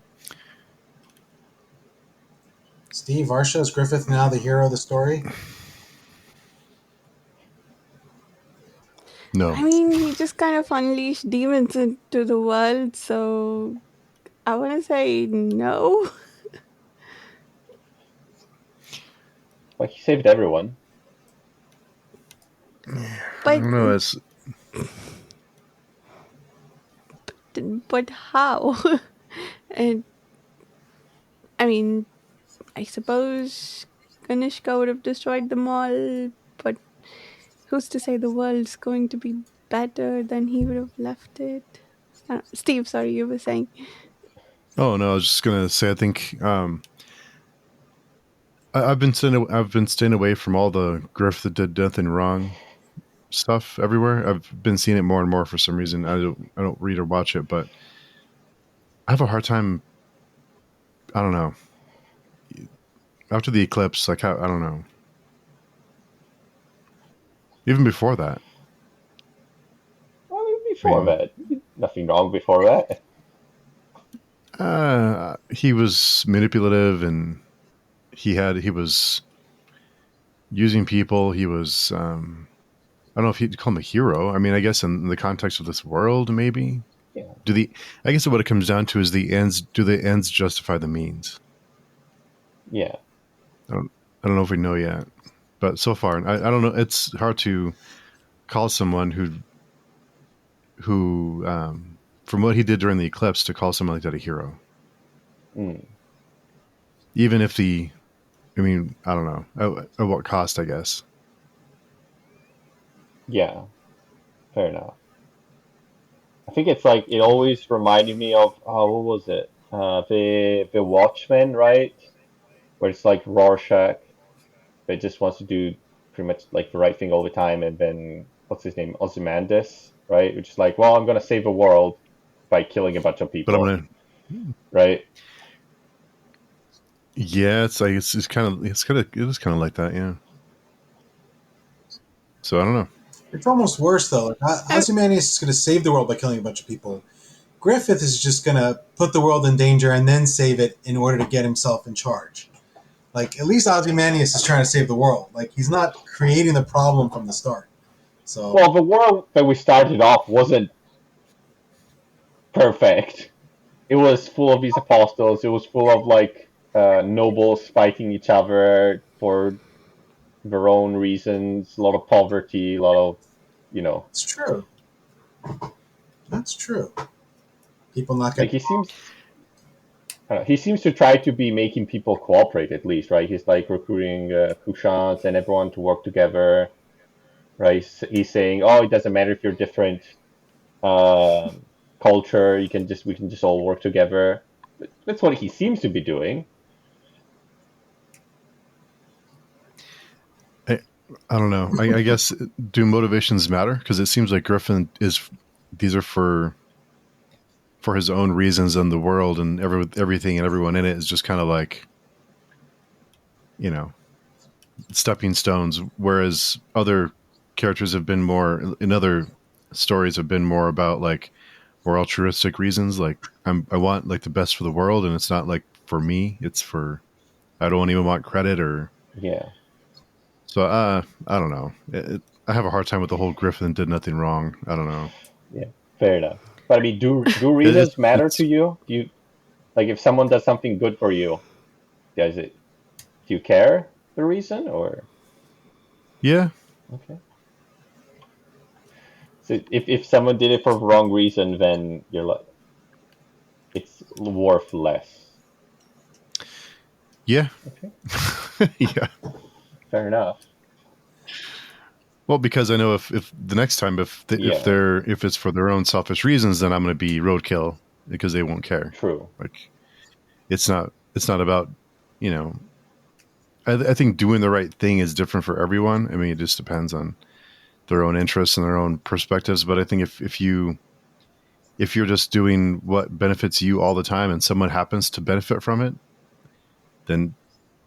Steve Varsha, is Griffith now the hero of the story? No. I mean, he just kind of unleashed demons into the world, so I want to say no. Like, he saved everyone. But, I don't know. but how? And I mean, I suppose Kanishka would have destroyed them all, but who's to say the world's going to be better than he would have left it? Steve, sorry, you were saying. Oh no, I was just gonna say I think I've been staying away from all the Griff that did nothing wrong stuff everywhere. I've been seeing it more and more for some reason. I don't read or watch it, but I have a hard time. I don't know. After the eclipse, like I don't know. Even before that, Well, I before mean, that, nothing wrong before that. he was manipulative and he was using people. He was I don't know if he'd call him a hero. I mean, I guess in the context of this world, maybe. Yeah, Do the I guess what it comes down to is the ends. Do the ends justify the means? yeah, I don't know if we know yet, but so far, I don't know. It's hard to call someone who from what he did during the eclipse to call someone like that a hero, mm, even if the. I mean, I don't know at what cost. I guess. yeah. Fair enough. I think it's like it always reminded me of what was it? The Watchmen, right? Where it's like Rorschach, but just wants to do pretty much like the right thing all the time, and then what's his name, Ozymandias, right? Which is like, well, I'm gonna save the world by killing a bunch of But I'm people, gonna. right? Yeah, it's like it is kind of like that. Yeah. So I don't know. It's almost worse though. Like, I, Ozymandias is going to save the world by killing a bunch of people. Griffith is just going to put the world in danger and then save it in order to get himself in charge. Like at least Ozymandias is trying to save the world. Like he's not creating the problem from the start. So Well, the world that we started off wasn't perfect. It was full of these apostles. It was full of like nobles fighting each other for their own reasons. A lot of poverty. A lot of you know, it's true. That's true. People not like getting along. he seems to try to be making people cooperate at least, right? He's like recruiting Kushans and everyone to work together, right? He's saying, oh, it doesn't matter if you're different um, culture. We can just all work together. That's what he seems to be doing. I, I don't know. I guess do motivations matter? Because it seems like Griffin is. These are for his own reasons, and the world and everything and everyone in it is just kind of like, you know, stepping stones. Whereas other characters have been more in other stories have been more about like more altruistic reasons. Like I want like the best for the world, and it's not like for me. It's for I don't even want credit or Yeah, so. I don't know. I have a hard time with the whole Griffin did nothing wrong. I don't know. yeah, fair enough. But I mean, do reasons matter It's to you? Do you like if someone does something good for you? Does it? Do you care the reason or yeah. okay? So if someone did it for the wrong reason, then you're like it's worth less. Yeah. Okay, Yeah. fair enough. Well, because I know if the next time Yeah, if it's for their own selfish reasons, then I'm going to be roadkill because they won't care. true. Like it's not about you know. I think doing the right thing is different for everyone. I mean, it just depends on their own interests and their own perspectives. But I think if you're just doing what benefits you all the time, and someone happens to benefit from it, then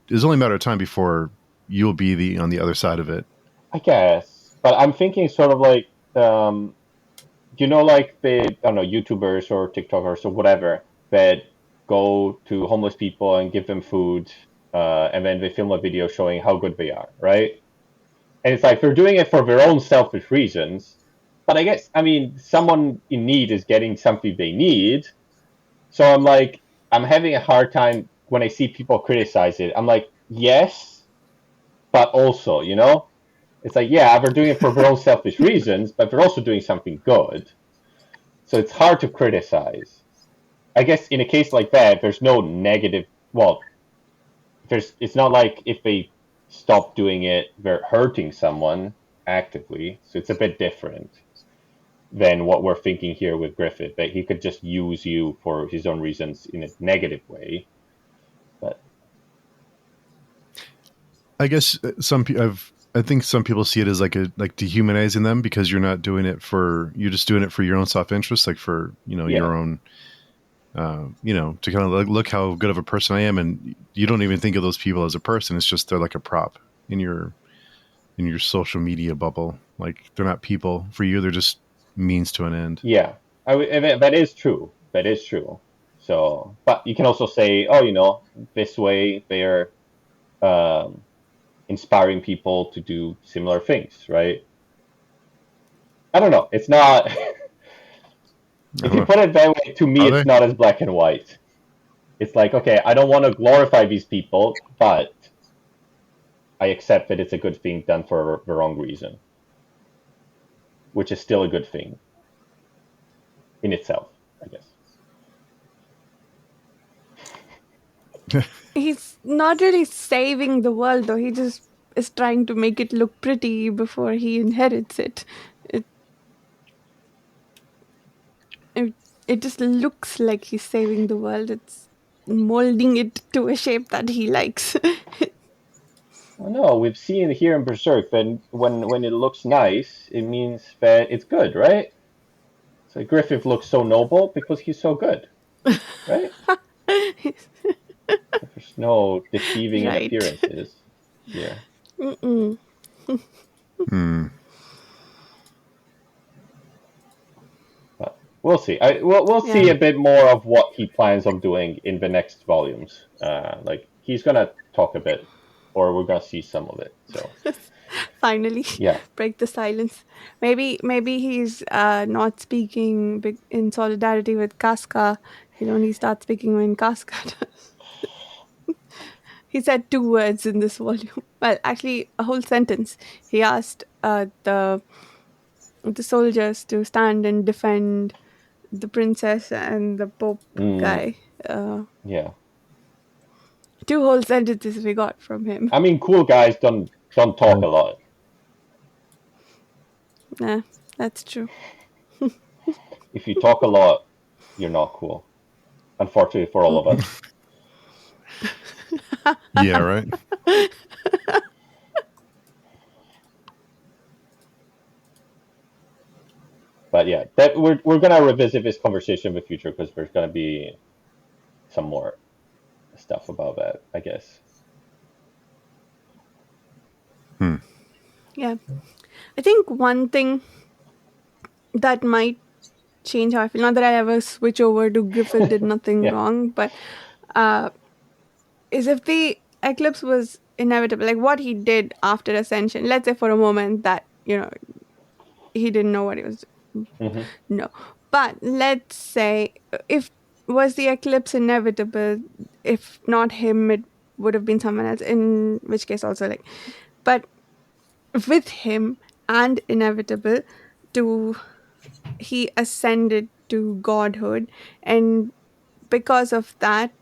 it's only a matter of time before you'll be the on the other side of it. I guess, but I'm thinking sort of like like the I don't know YouTubers or TikTokers or whatever that go to homeless people and give them food, and then they film a video showing how good they are, right? And it's like they're doing it for their own selfish reasons. But I guess I mean someone in need is getting something they need. So I'm like I'm having a hard time when I see people criticize it. I'm like, yes, but also, it's like, yeah, they're doing it for their own selfish reasons, but they're also doing something good. So it's hard to criticize. I guess in a case like that, there's no negative. Well, it's not like if they stop doing it, they're hurting someone actively. So it's a bit different than what we're thinking here with Griffith, that he could just use you for his own reasons in a negative way. But I guess I think some people see it as like dehumanizing them because you're not doing it you're just doing it for your own self interest, like for your own, to kind of look how good of a person I am, and you don't even think of those people as a person. It's just they're like a prop in your social media bubble. Like they're not people for you; they're just means to an end. yeah, that is true. That is true. So, but you can also say, oh, this way they're um, inspiring people to do similar things, right? I don't know. It's not. If you put it that way, to me, Are it's they? not as black and white. It's like, okay, I don't want to glorify these people, but I accept that it's a good thing done for the wrong reason, which is still a good thing in itself, I guess. He's not really saving the world, though. He just is trying to make it look pretty before he inherits it. It it, it just looks like he's saving the world. It's molding it to a shape that he likes. Well, no, we've seen here in Berserk that when it looks nice, it means that it's good, right? So Griffith looks so noble because he's so good, right? There's no deceiving in Right. appearances here. Mm-mm. But we'll see. We'll see Yeah. a bit more of what he plans on doing in the next volumes. Like he's gonna talk a bit, or we're gonna see some of it. So Finally, yeah. break the silence. Maybe he's not speaking in solidarity with Casca. He'll only start speaking when Casca does. He said 2 words in this volume. Well, actually, a whole sentence. He asked the soldiers to stand and defend the princess and the Pope Mm, guy. Uh, yeah. 2 whole sentences we got from him. I mean, cool guys don't talk a lot. Yeah, that's true. If you talk a lot, you're not cool. Unfortunately for all of Mm-mm. us. Yeah, right. But yeah, that we're gonna revisit this conversation in the future because there's gonna be some more stuff about that, I guess. Yeah. I think one thing that might change how I feel, not that I ever switch over to Griffith did nothing Yeah. wrong, but uh, is if the eclipse was inevitable, like what he did after Ascension, let's say for a moment that, he didn't know what he was. Hmm. No. But let's say if was the eclipse inevitable, if not him, it would have been someone else, in which case also like, but with him and inevitable to he ascended to godhood, and because of that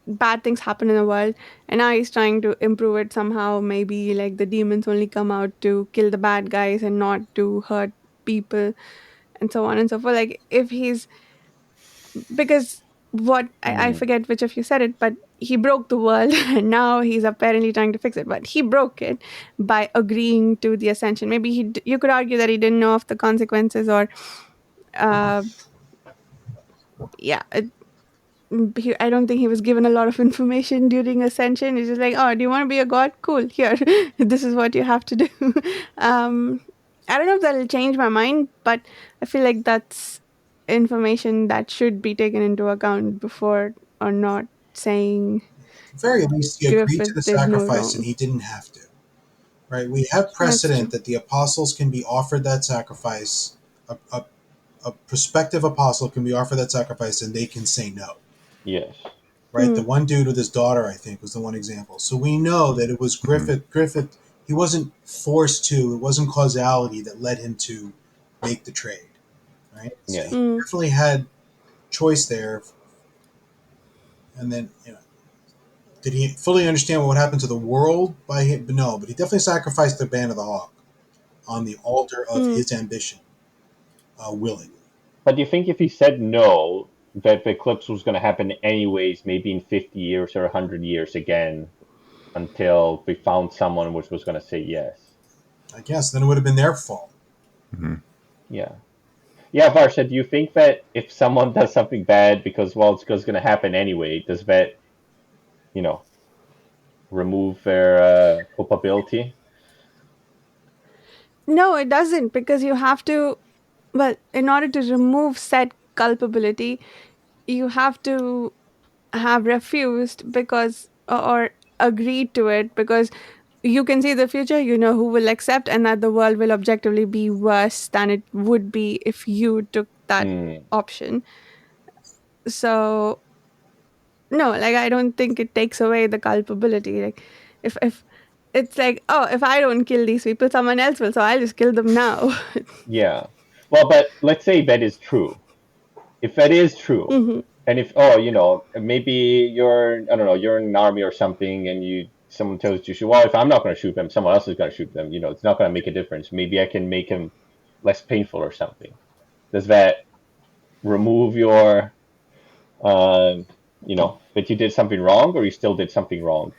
bad things happen in the world, and now he's trying to improve it somehow. Maybe like the demons only come out to kill the bad guys and not to hurt people, and so on and so forth. Like if he's because what I Mm, forget which of you said it, but he broke the world and now he's apparently trying to fix it. But he broke it by agreeing to the ascension. Maybe you could argue that he didn't know of the consequences, or uh, yeah, I don't think he was given a lot of information during ascension. He's just like, oh, do you want to be a god? Cool, here, this is what you have to do. um, I don't know if that'll change my mind, but I feel like that's information that should be taken into account before or not saying At the very least, he agreed to Griffith the did no sacrifice and wrong. he didn't have to. Right? We have That's precedent true. that the apostles can be offered that sacrifice. A prospective apostle can be offered that sacrifice and they can say no. yes. Right? Hmm. The one dude with his daughter, I think, was the one example. So we know that it was Mhm. Griffith. Griffith, he wasn't forced to. It wasn't causality that led him to make the trade. Right? So Yeah. he Hmm. definitely had choice there. And then, Did he fully understand what would happen to the world by him? No, but he definitely sacrificed the Band of the Hawk on the altar of Mm. his ambition, willingly. But do you think if he said no, that the eclipse was going to happen anyways, maybe in 50 years or 100 years again, until we found someone which was going to say yes? I guess then it would have been their fault. Mm-hmm. Yeah. Yeah, Varsha, do you think that if someone does something bad because, well, it's going to happen anyway, does that, you know, remove their culpability? No, it doesn't, because you have to, well, in order to remove said culpability, you have to have refused because, or agreed to it, because you can see the future, you know who will accept, and that the world will objectively be worse than it would be if you took that Hmm. option. So no, like, I don't think it takes away the culpability. Like, if it's like, oh, if I don't kill these people, someone else will, so I'll just kill them now. Yeah. Well, but let's say that is true. If that is true, Hmm. and if, oh, maybe you're, I don't know, you're in an army or something, and someone tells you to shoot. Well, if I'm not going to shoot them, someone else is going to shoot them. It's not going to make a difference. Maybe I can make him less painful or something. Does that remove your, that you did something wrong, or you still did something wrong?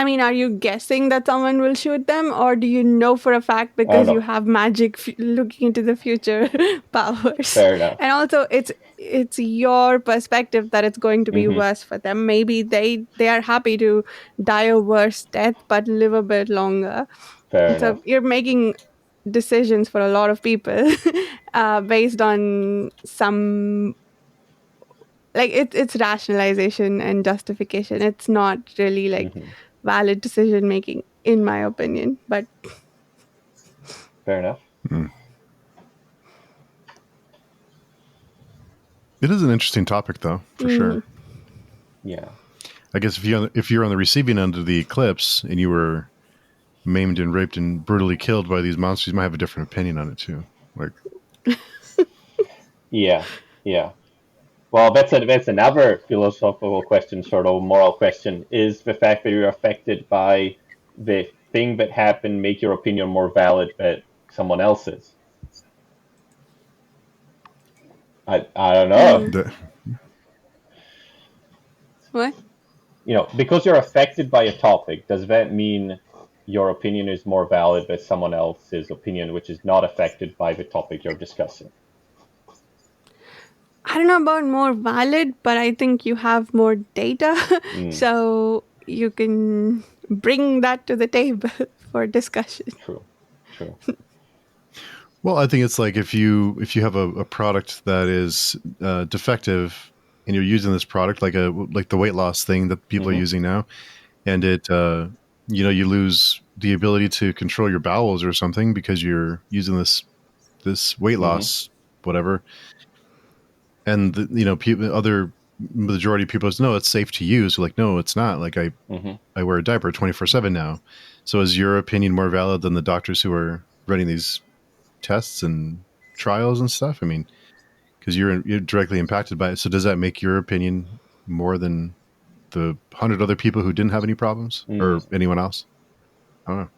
I mean, are you guessing that someone will shoot them, or do you know for a fact I don't because you know. have magic looking into the future powers? Fair enough. And also, it's your perspective that it's going to be Hmm. worse for them. Maybe they are happy to die a worse death but live a bit longer. Fair So enough. you're making decisions for a lot of people based on some, like, it's rationalization and justification. It's not really like Hmm. valid decision making, in my opinion. But Fair enough. Mm. It is an interesting topic, though, for mhm. sure. Yeah. I guess if you're on the receiving end of the eclipse and you were maimed and raped and brutally killed by these monsters, you might have a different opinion on it too. Like, Yeah. Yeah. Well, that's another philosophical question, sort of moral question. Is the fact that you're affected by the thing that happened make your opinion more valid than someone else's? I don't know. Mm. the, What? Because you're affected by a topic, does that mean your opinion is more valid than someone else's opinion, which is not affected by the topic you're discussing? I don't know about more valid, but I think you have more data, Mm, so you can bring that to the table for discussion. true. True. well, I think it's like if you have a product that is defective and you're using this product like the weight loss thing that people are Hmm. using now, and it you lose the ability to control your bowels or something because you're using this weight Hmm. loss whatever, and people, other majority of people say, no, it's safe to use. Like, no, it's not. Like, Hmm. I wear a diaper 24/7 now. So is your opinion more valid than the doctors who are running these tests and trials and stuff? I mean, because you're directly impacted by it. So does that make your opinion more than the 100 other people who didn't have any problems Mm, or anyone else? I don't know.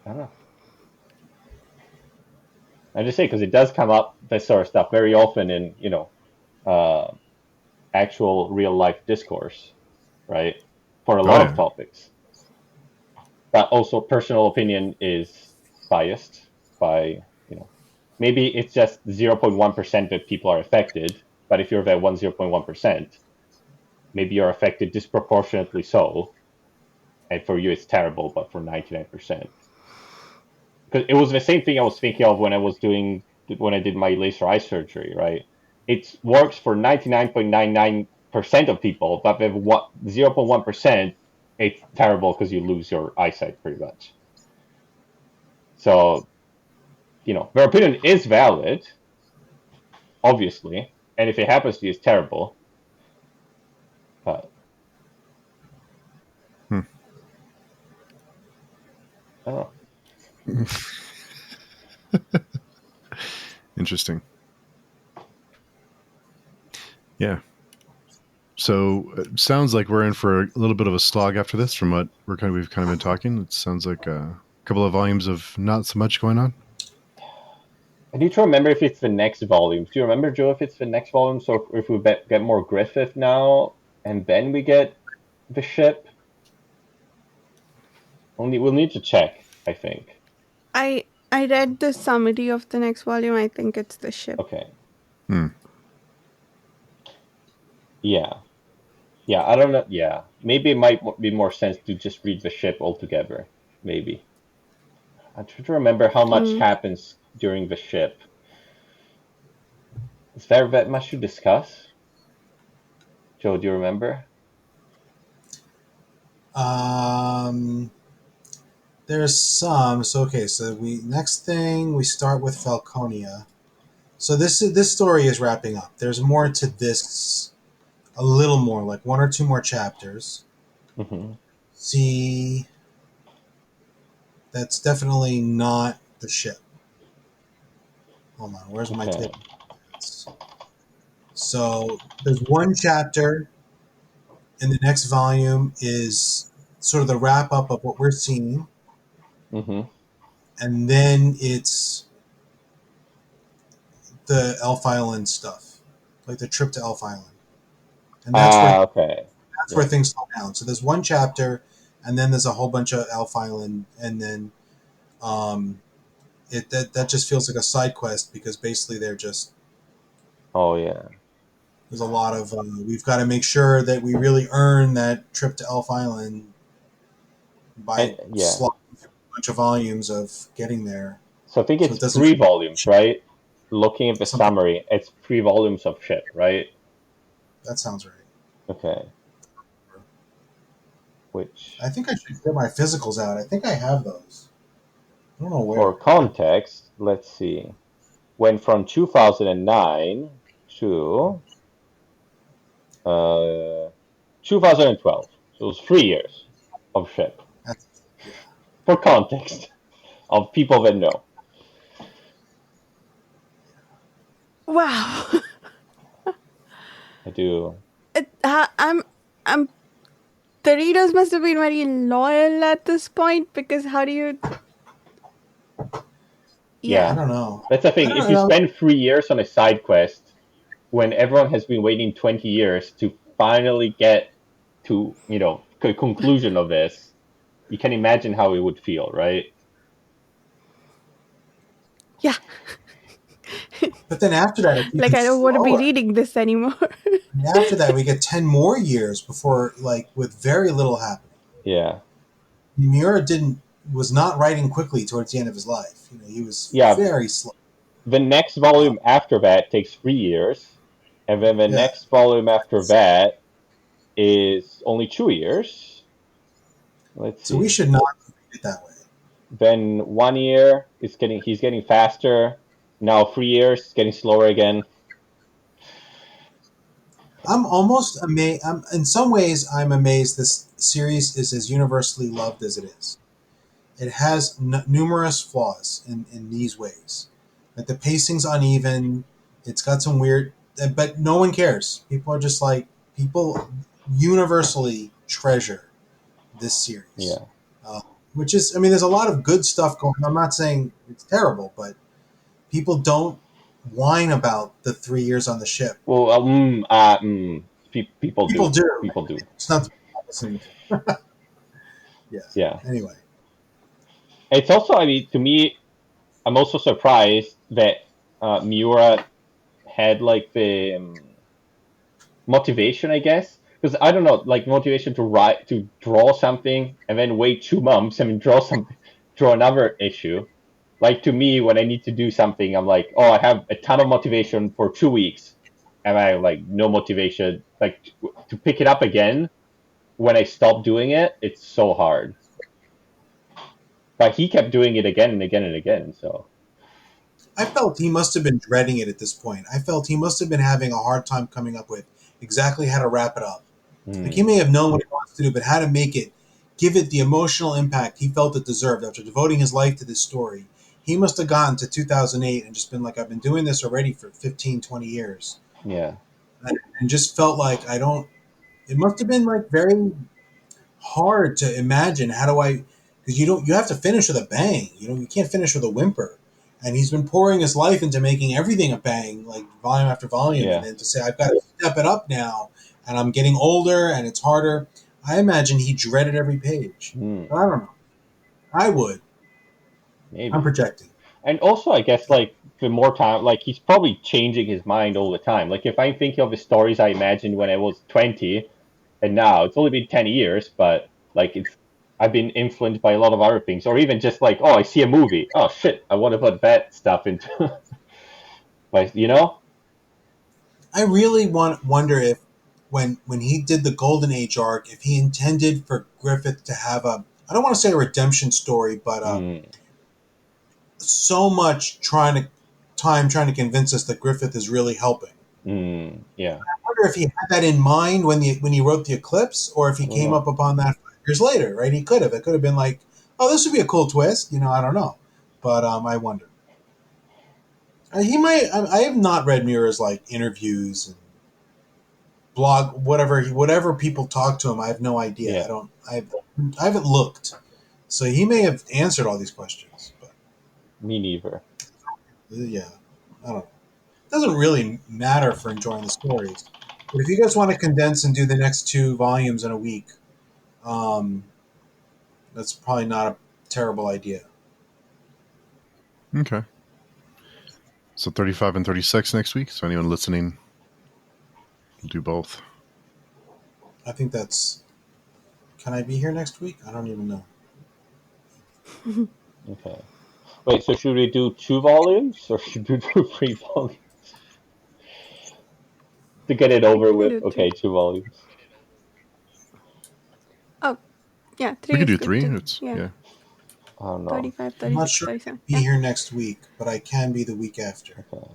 I don't know. I just say because it does come up this sort of stuff very often in uh, actual real life discourse, right? For a Oh lot of yeah. topics, but also personal opinion is biased by maybe it's just 0.1% that people are affected, but if you're that 0.1%, maybe you're affected disproportionately so, and for you it's terrible, but for 99%. Because it was the same thing I was thinking of when I did my laser eye surgery, right? It works for 99.99% of people, but with 0.1%, it's terrible because you lose your eyesight pretty much. So, their opinion is valid, obviously, and if it happens to you, it's terrible. But Hmm. I don't know. Interesting. Yeah. So it sounds like we're in for a little bit of a slog after this. From what we've kind of been talking, it sounds like a couple of volumes of not so much going on. I need to remember if it's the next volume. Do you remember, Joe, if it's the next volume? So if we get more Griffith now, and then we get the ship? We'll need to check, I think. I read the summary of the next volume. I think it's the ship. Okay. Hmm. Yeah. Yeah, I don't know. Yeah. Maybe it might be more sense to just read the ship altogether. Maybe. I'm trying to remember how much Mm. happens during the ship. Is there that much to discuss? Joe, do you remember? There's some. So okay. So next thing we start with Falconia. So this story is wrapping up. There's more to this. A little more, like one or two more chapters. Mm-hmm. See, that's definitely not the ship. Hold on, where's my Okay. table? So there's one chapter in the next volume is sort of the wrap up of what we're seeing, Mm-hmm. and then it's the Elf Island stuff, like the trip to Elf Island, and Okay. that's where Yeah. things slow down. So there's one chapter, and then there's a whole bunch of Elf Island, and then um, that just feels like a side quest because basically they're just Oh, yeah. there's a lot of we've got to make sure that we really earn that trip to Elf Island And by yeah. slogging through a bunch of volumes of getting there, So I think so it's it doesn't three feel volumes, right? Looking at the something. summary, it's 3 volumes of ship, right? That sounds right. Okay. Which, I think I should get my physicals out. I think I have those. I don't know for where. context, let's see. Went from 2009 to 2012. So it was 3 years of ship. That's, yeah. For context of people that know. Wow. I do. I'm the readers must have been very loyal at this point because how do you I yeah. Yeah. don't know. That's the I thing. If don't you know. spend 3 years on a side quest when everyone has been waiting 20 years to finally get to, the conclusion of this, you can imagine how it would feel, right? Yeah. But then after that, it's Like even I don't want to be slower. reading this anymore. And after that, we get 10 more years before, like, with very little happening. Yeah. Miura didn't was not writing quickly towards the end of his life. He was Yeah. very slow. The next volume after that takes 3 years, and then the Yeah. next volume after that is only 2 years. Let's So we see. should not read it that way. Then 1 year is he's getting faster. Now 3 years, it's getting slower again. I'm almost amazed. In some ways, I'm amazed this series is as universally loved as it is. It has numerous flaws in these ways. Like the pacing's uneven. It's got some weird, but no one cares. People are just like people universally treasure this series, Yeah. uh, which is, I mean, there's a lot of good stuff going. I'm not saying it's terrible, but people don't whine about the 3 years on the ship. Well, people People do. do. People do. It's not listening to. Yeah. Yeah. Anyway, It's also, I mean, to me, I'm also surprised that Miura had like the motivation, I guess, because I don't know, like motivation to draw something and then wait 2 months and then draw another issue. Like to me, when I need to do something, I'm like, oh, I have a ton of motivation for 2 weeks, and I have like no motivation, like to pick it up again when I stop doing it. It's so hard. But he kept doing it again and again and again. So I felt he must have been dreading it at this point. I felt he must have been having a hard time coming up with exactly how to wrap it up. Like he mm, may have known what he wants to do, but how to make it, give it the emotional impact he felt it deserved after devoting his life to this story. He must have gotten to 2008 and just been like, I've been doing this already for 15, 20 years. yeah, And just felt like I don't. it must have been like very hard to imagine. How do I? Because you have to finish with a bang. You can't finish with a whimper. And he's been pouring his life into making everything a bang, like volume after volume, and Yeah. then to say I've got to step it up now, and I'm getting older and it's harder. I imagine he dreaded every page. But I don't know. I would. I'm Maybe. projecting. And also, I guess, like, the more time, like, he's probably changing his mind all the time. Like, if I'm thinking of the stories I imagined when I was 20, and now it's only been 10 years, but, like, I've been influenced by a lot of other things. Or even just like, oh, I see a movie. Oh, shit, I want to put that stuff into, like, you know? I really wonder if when he did the Golden Age arc, if he intended for Griffith to have a, I don't want to say a redemption story, but Mm, so much trying to convince us that Griffith is really helping. yeah. I wonder if he had that in mind when he wrote the Eclipse, or if he I don't came up know. upon that 5 years later. Right? He could have. It could have been like, oh, this would be a cool twist. I don't know, but I wonder. He might. I have not read Mira's like interviews and blog, whatever people talk to him. I have no idea. I Yeah, don't. I haven't looked, so he may have answered all these questions. But me neither. yeah, I don't know. It doesn't really matter for enjoying the stories. But if you guys want to condense and do the next 2 volumes in a week, um, that's probably not a terrible idea. Okay. So 35 and 36 next week. So anyone listening, will do both. I think that's. Can I be here next week? I don't even know. Okay. Wait, so should we do 2 volumes or should we do 3 volumes? To get it We over can with. do Okay, three. 2 volumes. Oh, yeah, We three could is do good three. too. It's Yeah, yeah. I don't know. 35, I'm not 36, sure I 37. can be Yeah. here next week, but I can be the week after. Okay.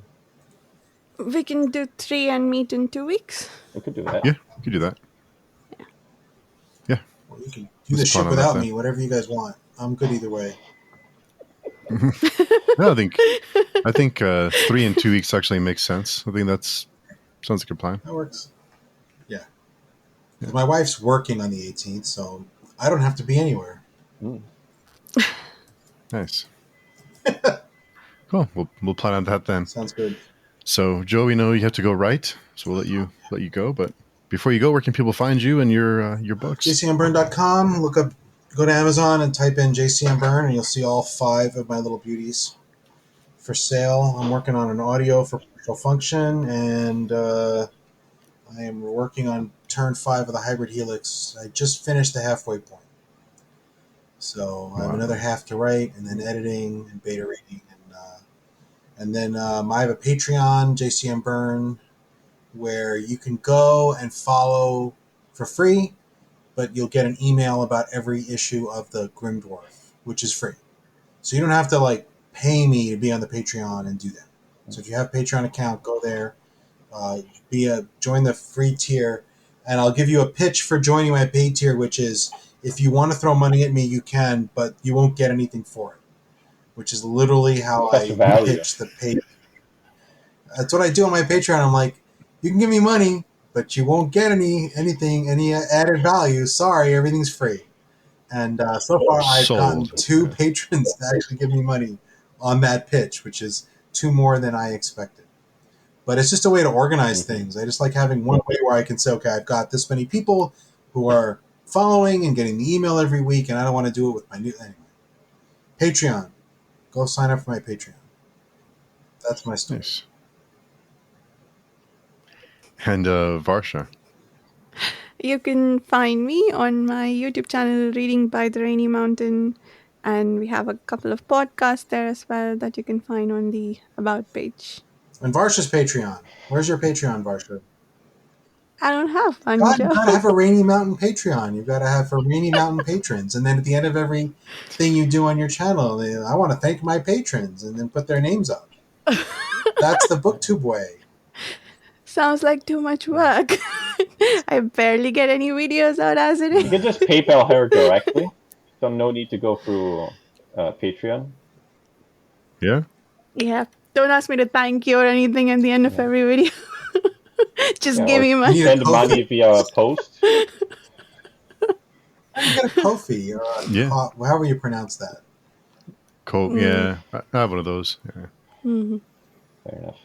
We can do three and meet in 2 weeks. We could do that. Yeah, we could do that. Yeah. Well, you can do Let's the plan ship on that without then. me, whatever you guys want. I'm good either way. No, I think 3 and 2 weeks actually makes sense. I think that's sounds like a plan. That works. Yeah. Yeah. Because my wife's working on the 18th, so I don't have to be anywhere. Mm. Nice. Cool. We'll plan on that then. Sounds good. So Joe, we know you have to go write, so we'll let you go. But before you go, where can people find you and your books? jcmburn.com. Go to Amazon and type in JCM Burn, and you'll see all 5 of my little beauties for sale. I'm working on an audio for partial function, and I am working on turn 5 of the hybrid helix. I just finished the halfway point. So I have Wow. another half to write, and then editing and beta reading, and then I have a Patreon, JCM Burn, where you can go and follow for free, but you'll get an email about every issue of the Grim Dwarf, which is free. So you don't have to like pay me to be on the Patreon and do that. So if you have a Patreon account, go there, join the free tier, and I'll give you a pitch for joining my paid tier, which is if you want to throw money at me, you can, but you won't get anything for it. Which is literally how Such I value. pitch the paid. That's what I do on my Patreon. I'm like, you can give me money, but you won't get any added value. Sorry, everything's free. And so far, I've gotten Sold. 2 patrons to actually give me money on that pitch, which is 2 more than I expected. But it's just a way to organize things. I just like having one way where I can say, okay, I've got this many people who are following and getting the email every week, and I don't want to do it with my new anyway. Patreon. Go sign up for my Patreon. That's my story. Nice. And Varsha. You can find me on my YouTube channel, Reading by the Rainy Mountain, and we have a couple of podcasts there as well that you can find on the About page. And Varsha's Patreon. Where's your Patreon, Varsha? I don't have one, God, you Joe. gotta have a Rainy Mountain Patreon. You've got to have for Rainy Mountain patrons, and then at the end of every thing you do on your channel, I want to thank my patrons, and then put their names up. That's the BookTube way. Sounds like too much work. I barely get any videos out as it You is. can just PayPal her directly, so no need to go through Patreon. Yeah. Yeah, don't ask me to thank you or anything at the end of every video. Just Yeah, give or me You money. need a send Kofi. money via post. You get a Kofi or a Yeah. however you pronounce that. Yeah. I have one of those. Yeah. Mhm. Fair enough.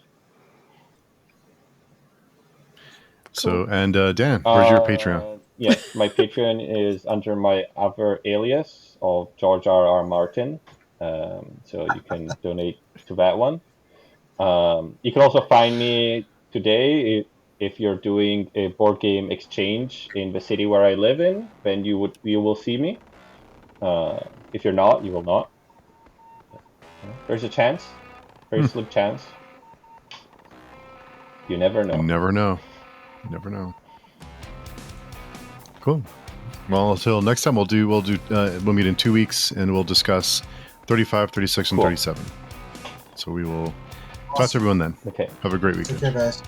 Cool. So, and Dan, where's your Patreon? Yes, my Patreon is under my other alias of George R. Martin. So you can donate to that one. You can also find me today if you're doing a board game exchange in the city where I live in, then you will see me. If you're not, you will not. There's a chance, very Hmm. slim chance. You never You know. never know. You never know. Cool. Well, until next time, we'll meet in 2 weeks and we'll discuss 35, 36, and Cool. 37. So we will talk to Awesome. everyone then. Okay. Have a great Take weekend. care, guys.